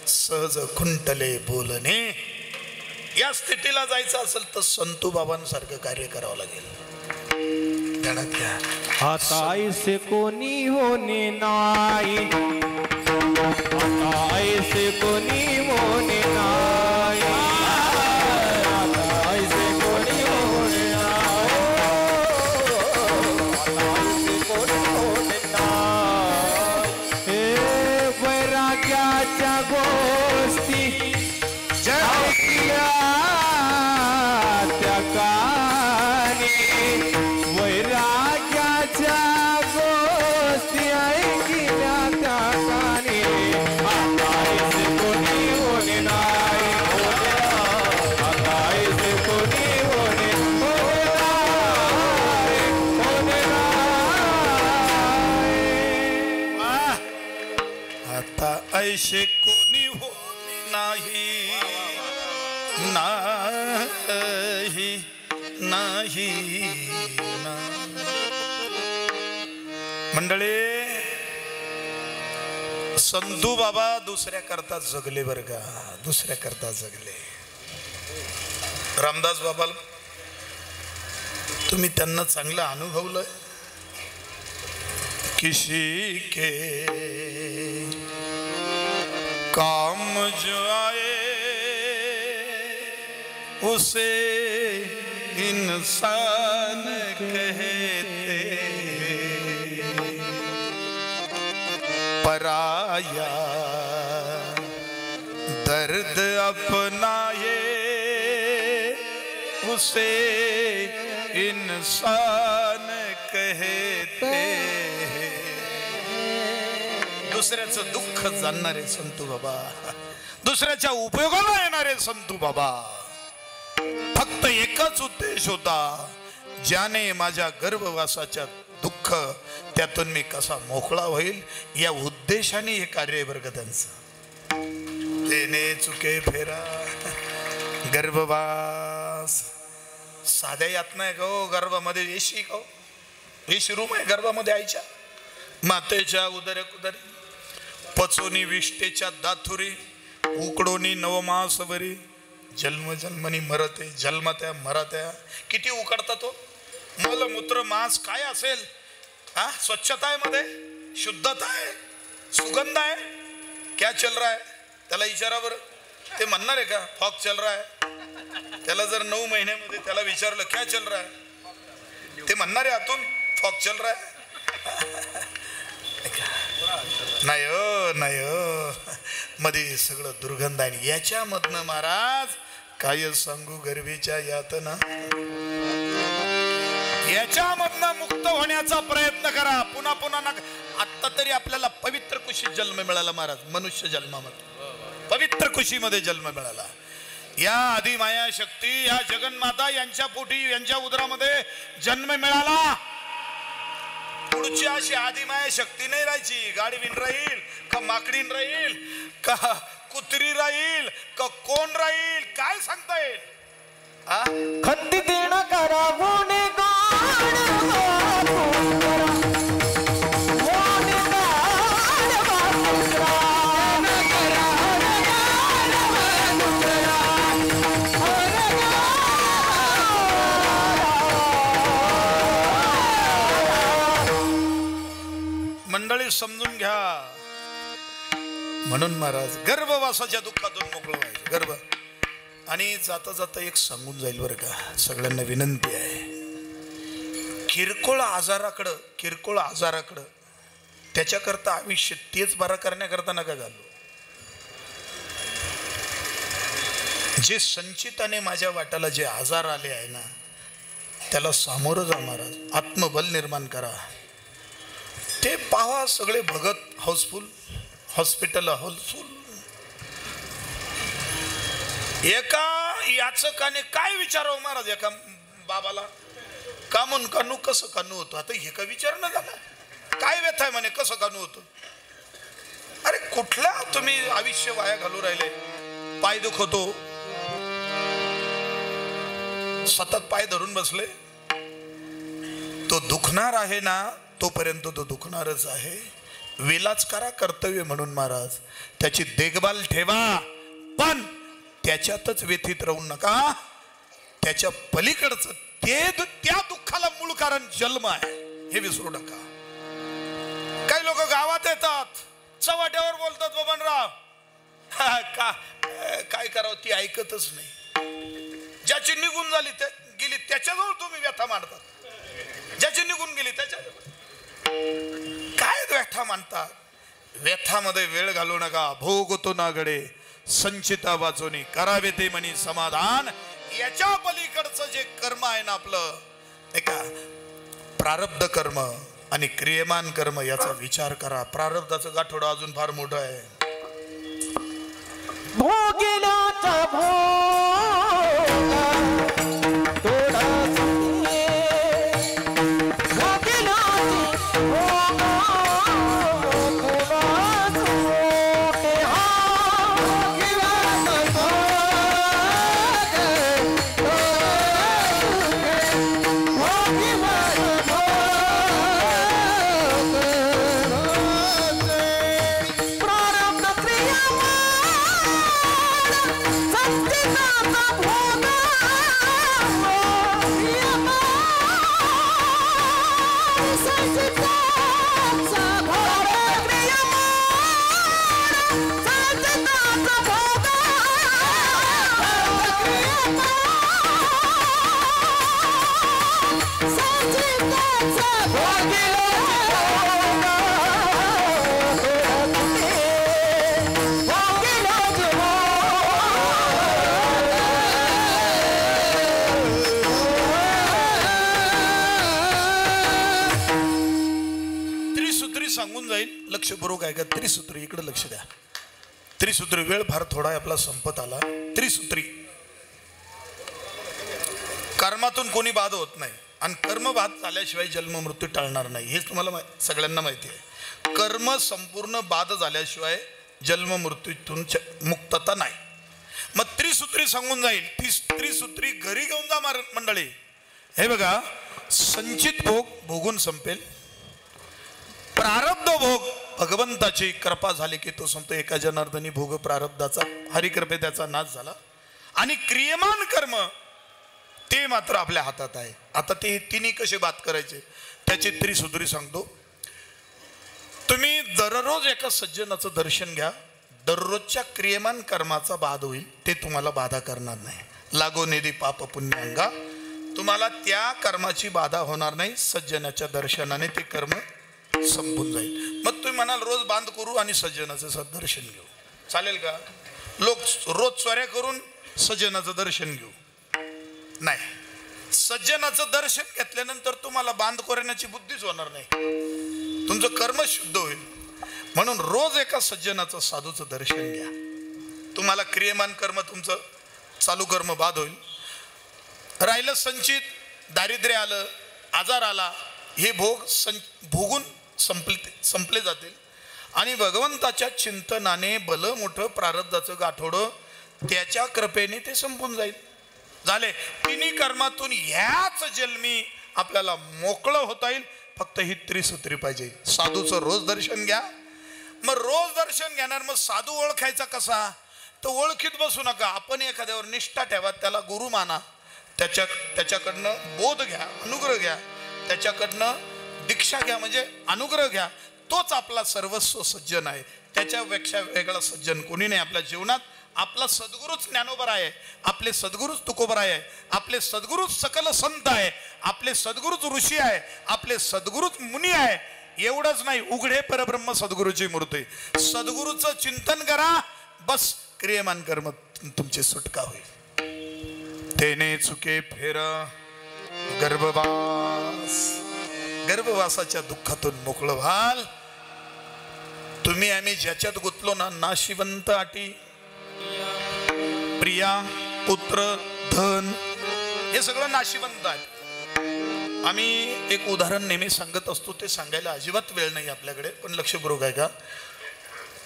सहज खुंटले बोलणे. या स्थितीला जायचं असेल तर संतू बाबांसारखं कार्य करावं लागेल. ध्यानात घ्या. आता ऐसे कोणी होणे नाही, आता ऐसे कोणी होणे नाही, आता ऐसे कोणी होणे नाही, आता ऐसे कोणी होणे नाही. हे वैराग्याच्या गोष्टी ऐकल्या त्या कानी, वैराग्याच्या गोष्टी ऐकल्या त्या कानी. आता ऐसे कोणी होणे नाही, आता ऐसे कोणी होणे नाही, होणे नाही. आता ऐसे कोणी होणे नाही, नाही नाही नाही. मंडळी, संतू बाबा दुसऱ्या करता जगले बर का, दुसऱ्या करता जगले. रामदास बाबाला तुम्ही त्यांना चांगलं अनुभवलं. किसी के काम जो आए उसे इंसान कहते, पराया दर्द अपनाए उसे इंसान कहते. दुसऱ्याचं दुःख जाणणारे संतू बाबा, दुसऱ्याच्या उपयोगाला येणारे संतू बाबा. फक्त एकच उद्देश होता, ज्याने माझ्या गर्भवासाच्या दुःख त्यातून मी कसा मोकळा होईल, या उद्देशाने हे कार्य बरं का त्यांचं. तेने चुके फेरा गर्भवास साध्या यात नाही का हो. गर्भामध्ये येशी का, येशी रूम आहे गर्भामध्ये आईच्या. मातेच्या उदर कुदरी पचोनी विष्टेच्या दाथुरी, उकडोनी नवमासवरी. जन्म जन्मनी मरते, जन्मत्या मरत्या. किती उकडता तो मलमूत्र मांस काय असेल. हा, स्वच्छता आहे मध्ये, शुद्धता आहे, सुगंध आहे. क्या चल रहा है त्याला विचारा बरं. ते म्हणणार आहे का फॉक चल रहा है? त्याला जर 9 महिन्यामध्ये त्याला विचारलं क्या चल रहा है, ते म्हणणार आहे आतून फॉक चल रहा है. नाही हो, नाही हो, मध्ये सगळं दुर्गंध आहे. याच्यामधनं महाराज काय सांगू गर्भीच्या यातना. याच्यामधनं मुक्त होण्याचा प्रयत्न करा. पुन्हा पुन्हा नका. आता तरी आपल्याला पवित्र कुशीत जन्म मिळाला महाराज. मनुष्य जन्मामध्ये पवित्र कुशीमध्ये जन्म मिळाला. या आधी माया शक्ती, या जगन्माता यांच्या पोटी, यांच्या उदरामध्ये जन्म मिळाला. पुढची अशी आधी माया शक्ती नाही राहायची. गाडीवीन राहील का माकडीन राहील का कुत्री राहील का कोण राहील काय सांगता येईल. खंडी देणं करा गुणे मंडळी समजून घ्या. म्हणून महाराज गर्भवासाच्या दुःखातून मोकळं व्हायचं. गर्भ आणि जाता जाता एक सांगून जाईल बरं का, सगळ्यांना विनंती आहे किरकोळ आजाराकडं त्याच्याकरता आयुष्य तेच बरं करण्याकरता नका घालू. जे संचिताने माझ्या वाट्याला जे आजार आले आहे ना, त्याला सामोरं जा महाराज. आत्मबल निर्माण करा. ते पाहा सगळे भगत हाऊसफुल, हॉस्पिटल हाऊसफुल. एका याचकाने काय विचारावं महाराज एका बाबाला, का म्हणून कानू कसं कानू होतं. आता हे का विचारणं झालं, काय व्यथा आहे म्हणे, कसं कानू होतं. अरे कुठला तुम्ही आयुष्य वाया घालू राहिले. पाय दुखतो, सतत पाय धरून बसले. तो दुखणार आहे ना, तोपर्यंत तो दुखणारच आहे. विलाज करा कर्तव्य म्हणून महाराज. त्याची देखभाल ठेवा, पण त्याच्यातच व्यथित राहू नका. त्याच्या पलीकडचं त्या दुःखाला मूळ कारण जन्म आहे हे विसरू नका. काही लोक गावात येतात, चव्हाट्यावर बोलतात बबनराव, काय करावं ती ऐकतच नाही. ज्याची निघून गेली त्याच्याजवळ तुम्ही व्यथा मांडतात. ज्याची निघून गेली त्याच्या काय व्यथा मांडतात. व्यथामध्ये वेळ घालू नका. भोगतो ना गडे संचिता वाचोनी, करावे ते म्हणी समाधान. याच्या पलीकडचं जे कर्म आहे ना आपलं, नाही का, प्रारब्ध कर्म आणि क्रियमान कर्म, याचा विचार करा. प्रारब्धाचं गाठोडं अजून फार मोठं आहे. भोगिनाचा सांगून जाईल. लक्षपूर्वक आहे का. त्रिसूत्री इकडे लक्ष द्या. त्रिसूत्री, वेळ फार थोडा आहे आपला, संपत आला. त्रिसूत्री, कर्मातून कोणी बाद होत नाही आणि कर्म बाद झाल्याशिवाय जन्म मृत्यू टाळणार नाही. हेच तुम्हाला सगळ्यांना माहिती आहे. कर्म संपूर्ण बाद झाल्याशिवाय जन्म मृत्यूतून मुक्तता नाही. मग त्रिसूत्री सांगून जाईल. त्रिसूत्री घरी घेऊन जा मंडळी. हे बघा, संचित भोग भोगून संपेल. प्रारब्ध भोग भगवंताची कृपा झाली की तो संपतो. एका जनार्दनी भोग प्रारब्धाचा, हरिकृपे त्याचा नाश झाला. आणि क्रियमान कर्म ते मात्र आपल्या हातात आहे. आता ते तिन्ही कसे बात करायचे त्याची त्रिसूत्री सांगतो. तुम्ही दररोज एका सज्जनाचं दर्शन घ्या. दररोजच्या क्रियमान कर्माचा बाध होईल, ते तुम्हाला बाधा करणार नाही. लागो निधी पाप पुण्यांगा, तुम्हाला त्या कर्माची बाधा होणार नाही. सज्जनाच्या दर्शनाने ते कर्म संपून जाईल. मग तुम्ही म्हणाल रोज बांध करू आणि सज्जनाचं दर्शन घेऊ, चालेल का? लोक रोज चोऱ्या करून सज्जनाचं दर्शन घेऊ नाही. सज्जनाचं दर्शन घेतल्यानंतर तुम्हाला बांध करण्याची बुद्धीच होणार नाही. तुमचं कर्म शुद्ध होईल. म्हणून रोज एका सज्जनाचं साधूचं दर्शन घ्या. तुम्हाला क्रियमान कर्म तुमचं चालू कर्म बाद होईल. राहिलं संचित, दारिद्र्य आलं, आजार आला, हे भोग भोगून संपले जातील. आणि भगवंताच्या चिंतनाने भलं मोठं प्रारब्धाचं गाठोडं त्याच्या कृपेने ते संपून जाईल. झाले. तिन्ही कर्मातून ह्याच जन्मी आपल्याला मोकळं होता येईल. फक्त ही त्रिसूत्री पाहिजे. साधूचं रोज दर्शन घ्या. मग रोज दर्शन घेणार, मग साधू ओळखायचा कसा? तर ओळखीत बसू नका. आपण एखाद्यावर निष्ठा ठेवा, त्याला गुरु माना, त्याच्याकडनं बोध घ्या, अनुग्रह घ्या, त्याच्याकडनं दीक्षा घ्या, म्हणजे अनुग्रह घ्या. तोच आपला सर्वस्व सज्जन आहे. त्याच्यापेक्षा वेगळा सज्जन कोणी नाही आपल्या जीवनात. आपला सद्गुरूच ज्ञानोबा आहे, आपले सद्गुरूच तुकोबा आहे, आपले सद्गुरूच सकल संत आहे, आपले सद्गुरूच ऋषी आहे, आपले सद्गुरूच मुनी आहे. एवढंच नाही, उघडे परब्रह्म सद्गुरूची मूर्ती. सद्गुरूचं चिंतन करा, बस क्रियमान कर्म तुमची सुटका होईल. तेने चुके फेर गर्भवास, गर्भवासाच्या दुःखातून मोकळं व्हाल. तुम्ही आम्ही ज्याच्यात गुंतलो ना, नाशिवंत अटी, प्रिया, पुत्र, धन, हे सगळं नाशिवंत आहे. आम्ही एक उदाहरण नेहमी सांगत असतो, ते सांगायला अजिबात वेळ नाही आपल्याकडे, पण लक्षपूर्वक आहे का.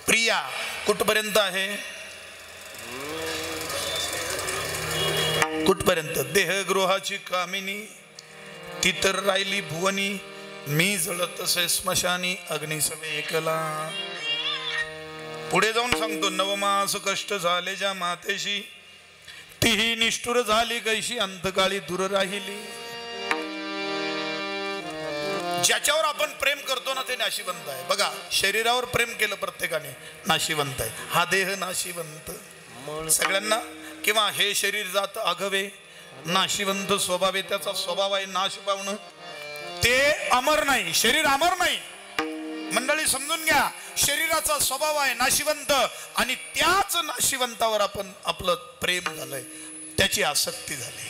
प्रिया कुठपर्यंत आहे, कुठपर्यंत, देहगृहाची कामिनी, ती तर राहिली भुवनी, मी जळत असे स्मशानी, अग्निसवे एकला. पुढे जाऊन सांगतो, नवमास कष्ट झाले ज्या मातेशी, तीही निष्ठुर झाली कैशी, अंतकाळी दूर राहिली. ज्याच्यावर आपण प्रेम करतो ना, ते नाशिवंत आहे. बघा, शरीरावर प्रेम केलं प्रत्येकाने, नाशिवंत आहे. हा देह नाशिवंत सगळ्यांना, किंवा हे शरीर जात अघवे, नाशिवंत स्वभाव आहे, त्याचा स्वभाव आहे नाश पावणं. ते अमर नाही, शरीर अमर नाही. मंडळी समजून घ्या, शरीराचा स्वभाव आहे नाशिवंत, आणि त्याच नाशिवंतावर आपण आपलं प्रेम झालंय, त्याची आसक्ती झाली.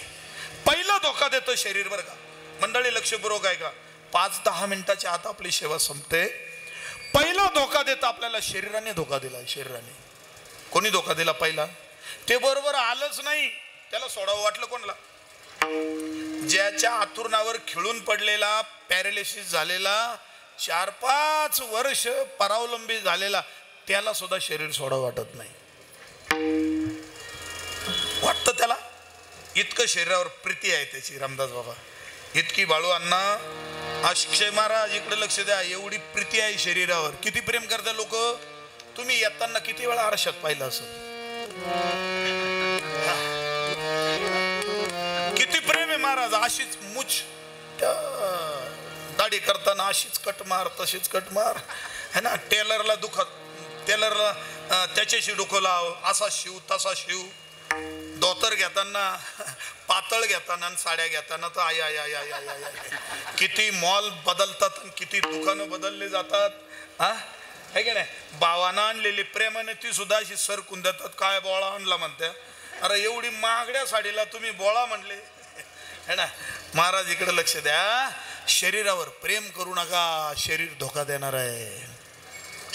पहिला धोका देतं शरीर, बरं का मंडळी, लक्षपूर्वक आहे का. 5-10 मिनिटाच्या आत आपली सेवा संपते. पहिला धोका देतं आपल्याला शरीराने धोका दिला. शरीराने कोणी धोका दिला पहिला, ते बरोबर आलंच नाही, त्याला सोडावं वाटलं कोणाला. ज्याच्या आतुरणावर खिळून पडलेला, पॅरालिसिस झालेला, 4-5 वर्ष परावलंबी झालेला, त्याला सुद्धा शरीर सोडावं वाटत नाही. वाटतं त्याला, इतकं शरीरावर प्रीती आहे त्याची. रामदास बाबा इतकी, बाळू अण्णा, अक्षय महाराज इकडे लक्ष द्या, एवढी प्रीती आहे शरीरावर. किती प्रेम करता लोक. तुम्ही येताना किती वेळा आरशात पाहिलं असं, किती प्रेम आहे महाराज. अशीच मुछ, दाढी करताना अशीच कट मार, तशीच कट मार, है ना. टेलरला दुखत, टेलरला त्याच्याशी डोकं लाव, असा शिव तसा शिव. धोतर घेताना पातळ घेताना आणि साड्या घेताना तर I I I I I I, किती मॉल बदलतात आणि किती दुकानं बदलले जातात. हा है की नाही. भावानं आणलेली प्रेमाने ती सुद्धा अशी सरकून देतात. काय बोळा आणला म्हणत्या, अरे एवढी महागड्या साडीला तुम्ही बोळा म्हणले, है ना. महाराज इकडे लक्ष द्या, शरीरावर प्रेम करू नका, शरीर धोका देणार आहे,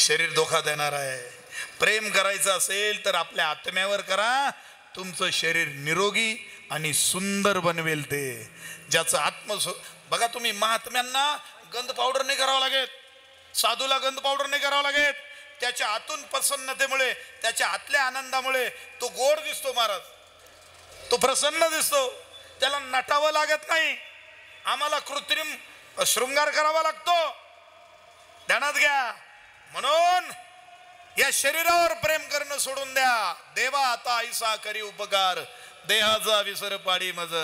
शरीर धोका देणार आहे. प्रेम करायचं असेल तर आपल्या आत्म्यावर करा, तुमचं शरीर निरोगी आणि सुंदर बनवेल ते. ज्याचं आत्म, बघा तुम्ही महात्म्यांना गंध पावडर नाही करावं लागेल, साधूला गंध पावडर नाही करावं लागेल. त्याच्या आतून प्रसन्नतेमुळे, त्याच्या आतल्या आनंदामुळे तो गोड दिसतो महाराज, तो प्रसन्न दिसतो. त्याला नटावं लागत नाही. आम्हाला कृत्रिम शृंगार करावा लागतो, ध्यानात घ्या. म्हणून या शरीरावर प्रेम करणं सोडून द्या. देवा आता ऐसा करी उपकार, देहाचा विसर पाडी मज.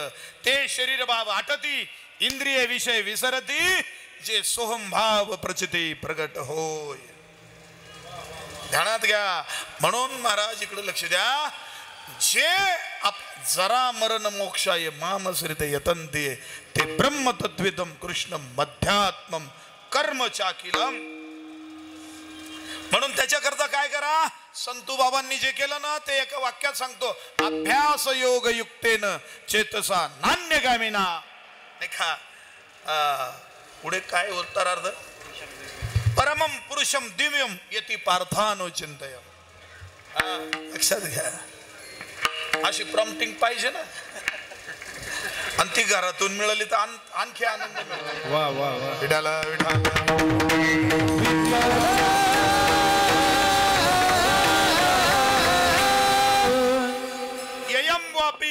ते शरीर भाव आटती, इंद्रिय विषय विसरती, जे सोहम भाव प्रचिती प्रगट होय. ध्यानात घ्या. म्हणून महाराज इकडे लक्ष द्या, जे जरा मरण मोक्षाय मामश्रित यतन्ते, ते ब्रह्मतत्विदम कृष्ण मध्यात्मम कर्म चाकिलम. म्हणून त्याच्याकरता काय करा, संतू बाबांनी जे केलं ना, ते एका वाक्यात सांगतो, अभ्यास योग युक्तेन चेतसा नान्यगामिना. देखा पुढे काय उत्तरार्ध, परमम पुरुषम दिव्यम यती पार्थानो चिंतय. लक्षात घ्या, अशी प्रॉम्प्टिंग पाहिजे ना, आणि ती घरातून मिळाली तर आणखी आनंद मिळतो. वा वा वा. विठाला विठाला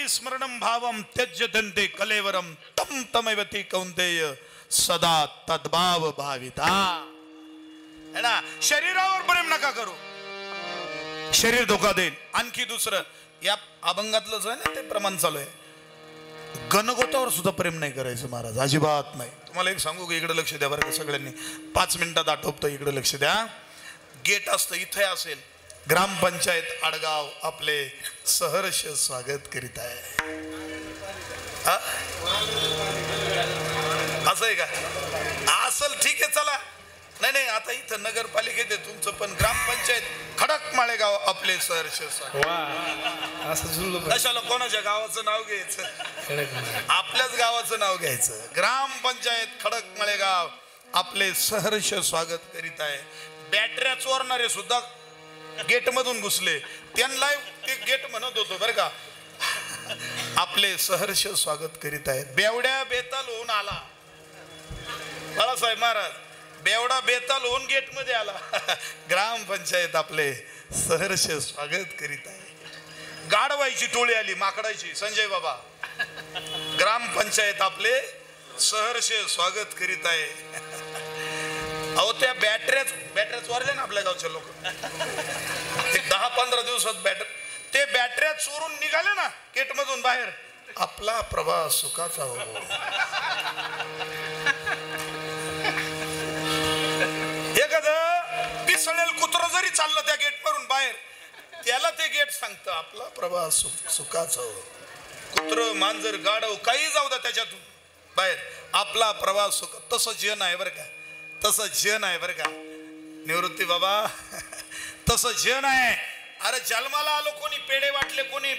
स्मरणम भावम त्यज्यते कलेवरम तम तमैवती कौंतेय सदा तद्भाव भाविता. है ना. शरीरावर प्रेम नका करू, शरीर धोका देईल. आणखी दुसरं या अभंगातलंच आहे ना, ते प्रमाण चालू आहे. गणगोतावर सुद्धा प्रेम नाही करायचं महाराज, अजिबात नाही. तुम्हाला एक सांगू का, इकडे लक्ष द्या बरं का सगळ्यांनी. 5 मिनिटात आटोपतं, इकडे लक्ष द्या. गेट असतं, इथे असेल ग्रामपंचायत आडगाव आपले सहर्ष स्वागत करीत आहे. असं आहे का? असल ठीक आहे चला. नाही आता इथं नगरपालिकेत आहे तुमचं, पण ग्रामपंचायत खडक माळेगाव आपले सहर्ष स्वागत. असं जुळलं कशाला कोणाच्या गावाचं नाव घ्यायचं, आपल्याच गावाचं नाव घ्यायचं. ग्रामपंचायत खडक माळेगाव आपले सहर्ष स्वागत करीत आहे. बॅटऱ्या चोरणारे सुद्धा गेट मधून घुसले, त्यांना ते गेट म्हणत होतो बरं का. आपले सहर्ष स्वागत करीत आहेत. बेवड्या बेताल होऊन आला बाळासाहेब महाराज, बेवडा बेताल होऊन गेट मध्ये आला. ग्रामपंचायत आपले सहर्ष स्वागत करीत आहे. गाढवायची टोळी आली माकडायची संजय बाबा. ग्रामपंचायत आपले सहर्ष स्वागत करीत आहे. अहो त्या बॅटऱ्या चोरल्या ना आपल्या गावचे लोक. 10-15 दिवसात ते बॅटऱ्या चोरून निघाले ना गेट मधून बाहेर, आपला प्रवास सुखाचा हो. एखादं पिसळेल कुत्र जरी चाललं त्या गेट वरून बाहेर, त्याला ते गेट सांगतं आपला प्रवास सुखाचा हो. कुत्र मांजर गाढव काही जाऊ द्या त्याच्यातून बाहेर, आपला प्रवास सुख. तसं जन आहे बरं का, तसं जन आहे बरं का निवृत्ती बाबा, तसं जन आहे. अरे जन्माला आलो, कोणी पेढे वाटले, कोणी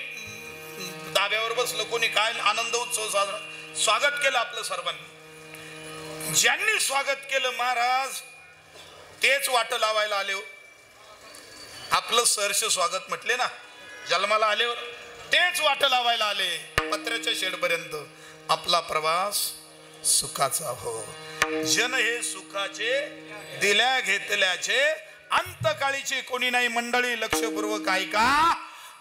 दाब्यावर बसलं, कोणी काय आनंद उत्सव साजरा, स्वागत केलं आपलं सर्वांनी. ज्यांनी स्वागत केलं महाराज तेच वाट लावायला आले हो. आपलं सहर्ष स्वागत म्हटले ना, जन्माला आल्यावर तेच वाट लावायला आले पत्र्याच्या शेडपर्यंत. आपला प्रवास सुखाचा हो. जन हे सुखाचे दिल्या घेतल्याचे, अंतकाळीचे कोणी नाही मंडळी. लक्षपूर्वक ऐका.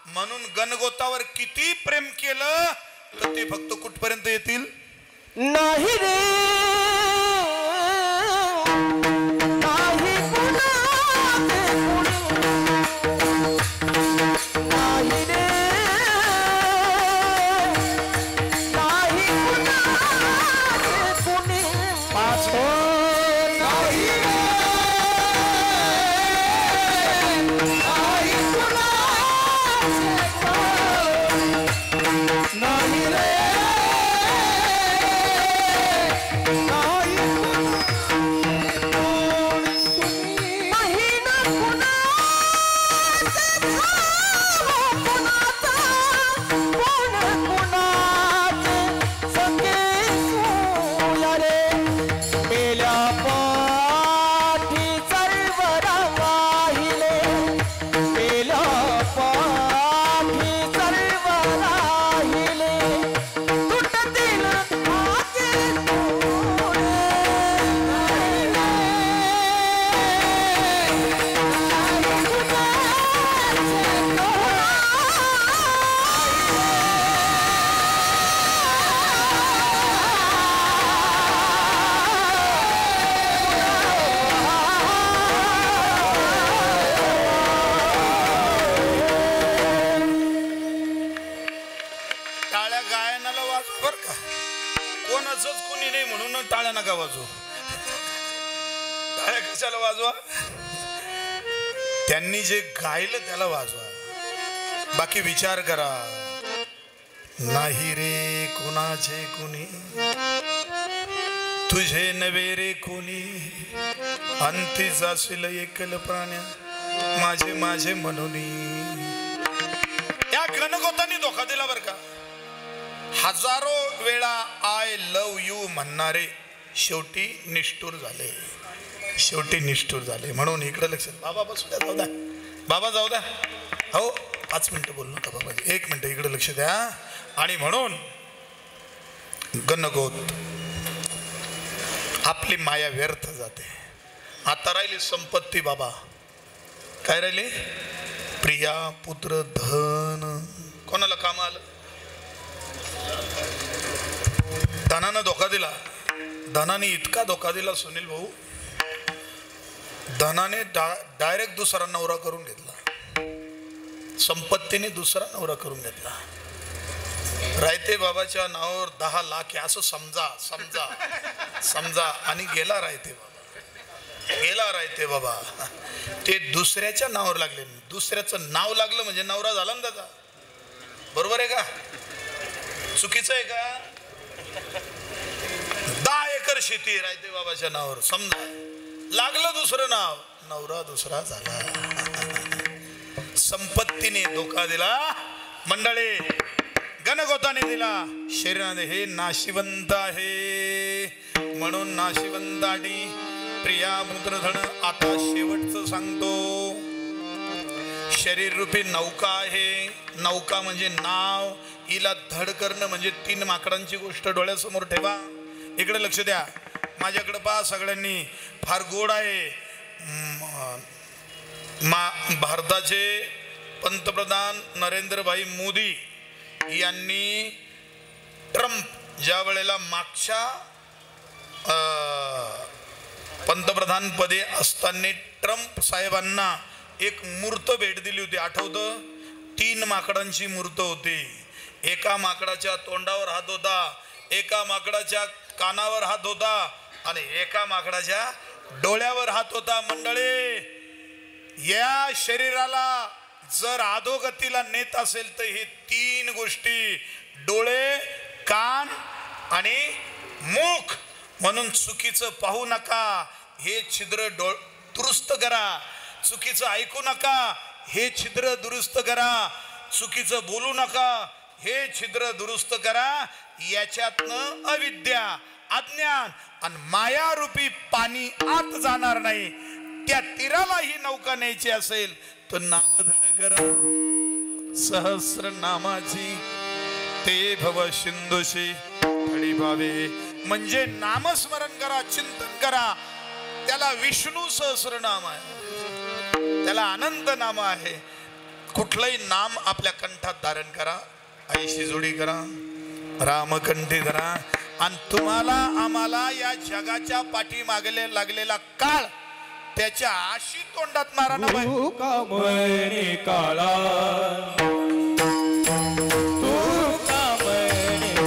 म्हणून गणगोतावर किती प्रेम केलं तर ते फक्त कुठपर्यंत येतील. नाही रे नाही कुणाचे कुणी, नाही रे नाही कुणाचे कुणी, पाछो नाही रे नाही कुणाचे कुणी, नाही रे टाळ्या नका वाजवा. टाळ्या कशाला वाजवा? त्यांनी जे गायलं त्याला वाजवा. बाकी विचार करा. नाही रे कुणाचे कुणी, तुझे नवे रे कुणी, अंती जाशील एकल प्राण्या माझे माझे म्हणून. या गणगोतांनी धोका दिला बर का. हजारो वेळा आय लव्ह यू म्हणणारे शेवटी निष्ठुर झाले, शेवटी निष्ठुर झाले. म्हणून इकडे लक्ष. बाबा बसू द्या, जाऊ द्या बाबा, जाऊ द्या. हो 5 मिनिटं बोलू नका बाबा, 1 मिनिट इकडे लक्ष द्या. आणि म्हणून गणगोत आपली माया व्यर्थ जाते. आता राहिली संपत्ती बाबा. काय राहिली? प्रिया, पुत्र, धन. कोणाला काम आलं? धनानं धोका दिला. धनाने इतका धोका दिला सुनील भाऊ, धनाने डायरेक्ट दुसरा नवरा करून घेतला. संपत्तीने दुसरा नवरा करून घेतला. रायते बाबाच्या नावावर 10 लाख असं समजा समजा समजा. आणि गेला रायते बाबा, गेला रायते बाबा. ते दुसऱ्याच्या नावावर लागले. दुसऱ्याचं नाव लागलं म्हणजे नवरा झाला ना त्याचा. बरोबर आहे का? चुकीचं आहे का? 10 एकर शेती राहते बाबाच्या नावावर, समजा लागलं दुसरं नाव, नवरा दुसरा झाला. संपत्तीने धोका दिला मंडळी, गणगोताने दिला शरीराने. हे नाशिवंत आहे म्हणून नाशिवंताडी प्रिया मूत्रधन. आता शेवटचं सांगतो. शरीर रूपी नौका आहे. नौका म्हणजे नाव, हिला धड करणं म्हणजे 3 माकडांची गोष्ट डोळ्यासमोर ठेवा. इकडे लक्ष द्या, माझ्याकडे पहा सगळ्यांनी. फार गोड आहे. भारताचे पंतप्रधान नरेंद्रभाई मोदी यांनी ट्रम्प ज्या वेळेला मागच्या पंतप्रधान पदी असताना ट्रम्प साहेबांना एक मूर्त भेट दिली होती. आठवतं? 3 माकडांची मूर्त होती. एका माकडाच्या तोंडावर हात होता, एका माकडाच्या कानावर हात होता आणि एका माकडाच्या डोळ्यावर हात होता. मंडळी, या शरीराला जर अधोगतीला नेत असेल तर हे 3 गोष्टी, डोळे, कान आणि मुख. म्हणून चुकीचं पाहू नका, हे छिद्र दुरुस्त करा. चुकीचं ऐकू नका, हे छिद्र दुरुस्त करा. चुकीचं बोलू नका, हे छिद्र दुरुस्त करा. याच्यातनं अविद्या, अज्ञान आणि मायारूपी पाणी आत जाणार नाही. त्या तीराला ही नौका न्यायची असेल तर नामधन करा सहस्र नामाची, ते भव सिंधुशी खडी भावे. म्हणजे नामस्मरण करा, चिंतन करा. त्याला विष्णू सहस्रनाम आहे, त्याला अनंत नाम आहे. कुठलंही नाम आपल्या कंठात धारण करा, आईशी जोडी करा, रामकंठी धरा. आणि तुम्हाला आम्हाला या जगाच्या पाठी मागले लागलेला काळ त्याच्या आशी तोंडात मारा ना बाई. तू कामणी काळा, तू कामणी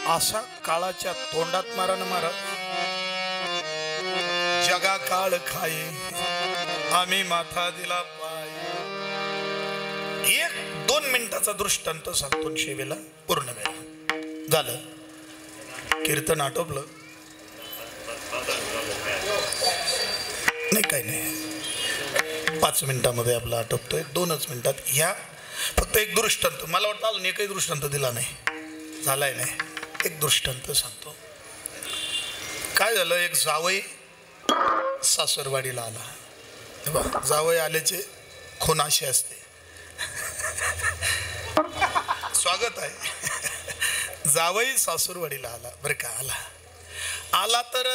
असा काळाच्या तोंडात मारा ना महाराज. जगा काळ खाई आम्ही माथा दिला पाय. 1-2 मिनिटाचा दृष्टांत सांगतो शेवेला पूर्ण वेळ झालं. कीर्तन आटोपलं नाही, काही नाही, 5 मिनिटामध्ये आपलं आटोपतोय. 2च मिनिटात ह्या फक्त एक दृष्टांत. मला वाटतं अजून एकही दृष्टांत दिला नाही, झालाय नाही. एक दृष्टांत सांगतो. काय झालं, एक जावई सासरवाडीला आला. जावई आल्याचे खून अशी असते. स्वागत आहे. जावई सासूरवाडीला आला बरं का. आला तर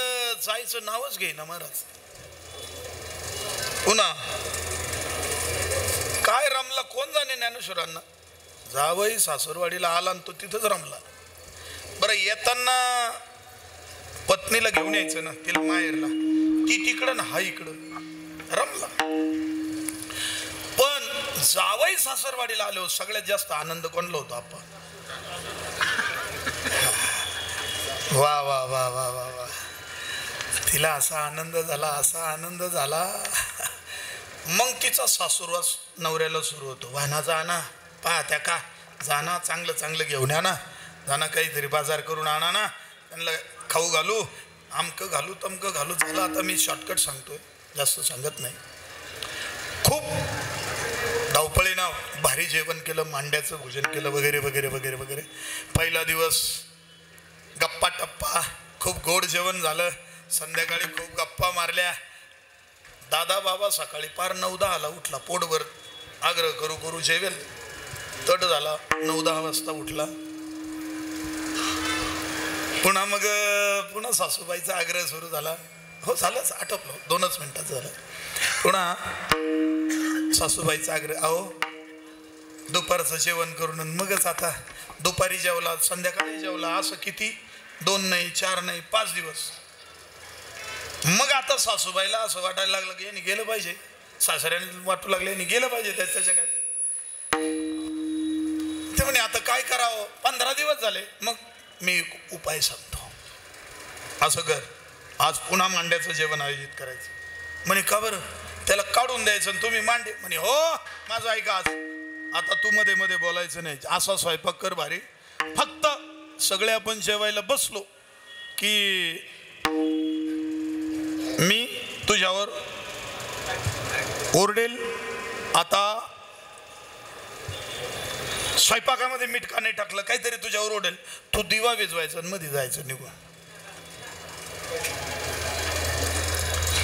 जायचं नावच घे ना महाराज. पुन्हा काय रमला कोण जाणे ज्ञानेश्वरांना. जावई सासूरवाडीला आला आणि तो तिथंच रमला. बरं येताना पत्नीला घेऊन यायचं ना, तिला माहेरला. ती तिकडं ना हा इकडं रमला. पण जावई सासरवाडीला आलो सगळ्यात जास्त आनंद कोणला होतो आपण. वा वा वा वा वा वा. तिला असा आनंद झाला, असा आनंद झाला. मग तिचा सासूरवास नवऱ्याला सुरू होतो. वाहना जाना पाहत्या का, जाना चांगलं चांगलं घेऊन या ना, जाना काहीतरी बाजार करून आणा ना, त्यांना खाऊ घालू, आमकं घालू तमकं घालू. झालं आता मी शॉर्टकट सांगतोय, जास्त सांगत नाही. खूप धावपळीनं भारी जेवण केलं, मांड्याचं भोजन केलं वगैरे वगैरे वगैरे वगैरे. पहिला दिवस गप्पा टप्पा, खूप गोड जेवण झालं. संध्याकाळी खूप गप्पा मारल्या. दादा बाबा सकाळी पार 9-10 उठला. पोटभर आग्रह करू करू जेवेल. तट झाला, 9-10 वाजता उठला. पुन्हा मग पुन्हा सासूबाईचा आग्रह सुरू झाला. हो झालंच, आटोपलं, 2च मिनिटाचं झालं. पुन्हा सासूबाईचा आग्रह, अहो दुपारचं जेवण करून मगच आता दुपारी जेवला, संध्याकाळी जेवला, असं किती 2 नाही 4 नाही 5 दिवस. मग आता सासूबाईला असं वाटायला लागलं की यांनी गेलं पाहिजे, सासऱ्याने वाटू लागले यांनी गेलं पाहिजे त्याच्या काय. ते म्हणे आता काय करावं, 15 दिवस झाले. मग मी एक उपाय सांगतो, असं कर, आज पुन्हा मांड्याचं जेवण आयोजित करायचं. म्हणे का बरं, त्याला काढून द्यायचं तुम्ही मांडे. म्हणे हो माझं ऐका, आज आता तू मध्ये मध्ये बोलायचं नाही, असा स्वयंपाक कर भारी. फक्त सगळे आपण जेवायला बसलो की मी तुझ्यावर ओरडेल. आता स्वयंपाकामध्ये मीठ का नाही टाकलं, काहीतरी तुझ्यावर ओरडेल. तू दिवा विजवायचा आणि मध्ये जायचं निघून.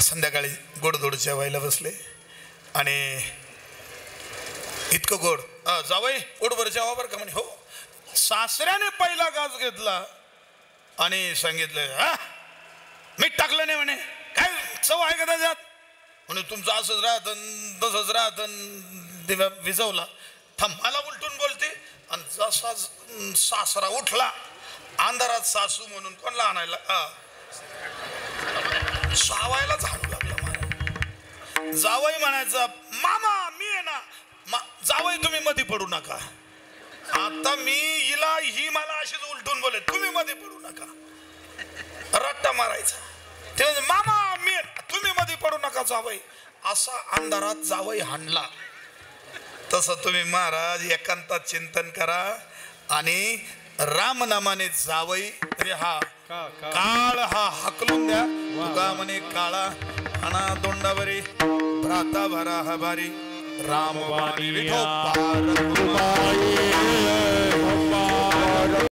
संध्याकाळी गोडधोड जेवायला बसले आणि इतकं गोड, जावई पोटभर जेवा बरं का. म्हणे हो. सासऱ्याने पहिला घास घेतला आणि सांगितलं, हा मीठ टाकलं नाही म्हणे, काय चव आहे का त्याच्यात. म्हणे तुमचं असंच राहत तसंच राहत. दिवा विजवला. थांब, मला उलटून बोलते. आणि जसा सासरा उठला अंधारात, सासू म्हणून कोणला आणायला, सावायलाच हाणू लागला मला. जावई म्हणायचा, मामा मी आहे ना, जावई तुम्ही मध्ये पडू नका. आता मी हिला, ही मला अशीच उलटून बोले, तुम्ही मध्ये पडू नका. रट्टा मारायचा. ते म्हणजे मामा मी, तुम्ही मध्ये पडू नका जावई. असा अंधारात जावई हाणला. तसं तुम्ही महाराज एकांतात चिंतन करा आणि रामनामाने जावई हा काळ हा हकलून द्या. तुका म्हणे काळा आणा दोंडावरी, भ्राता भरा हा भारी, राम वाणी विठो पार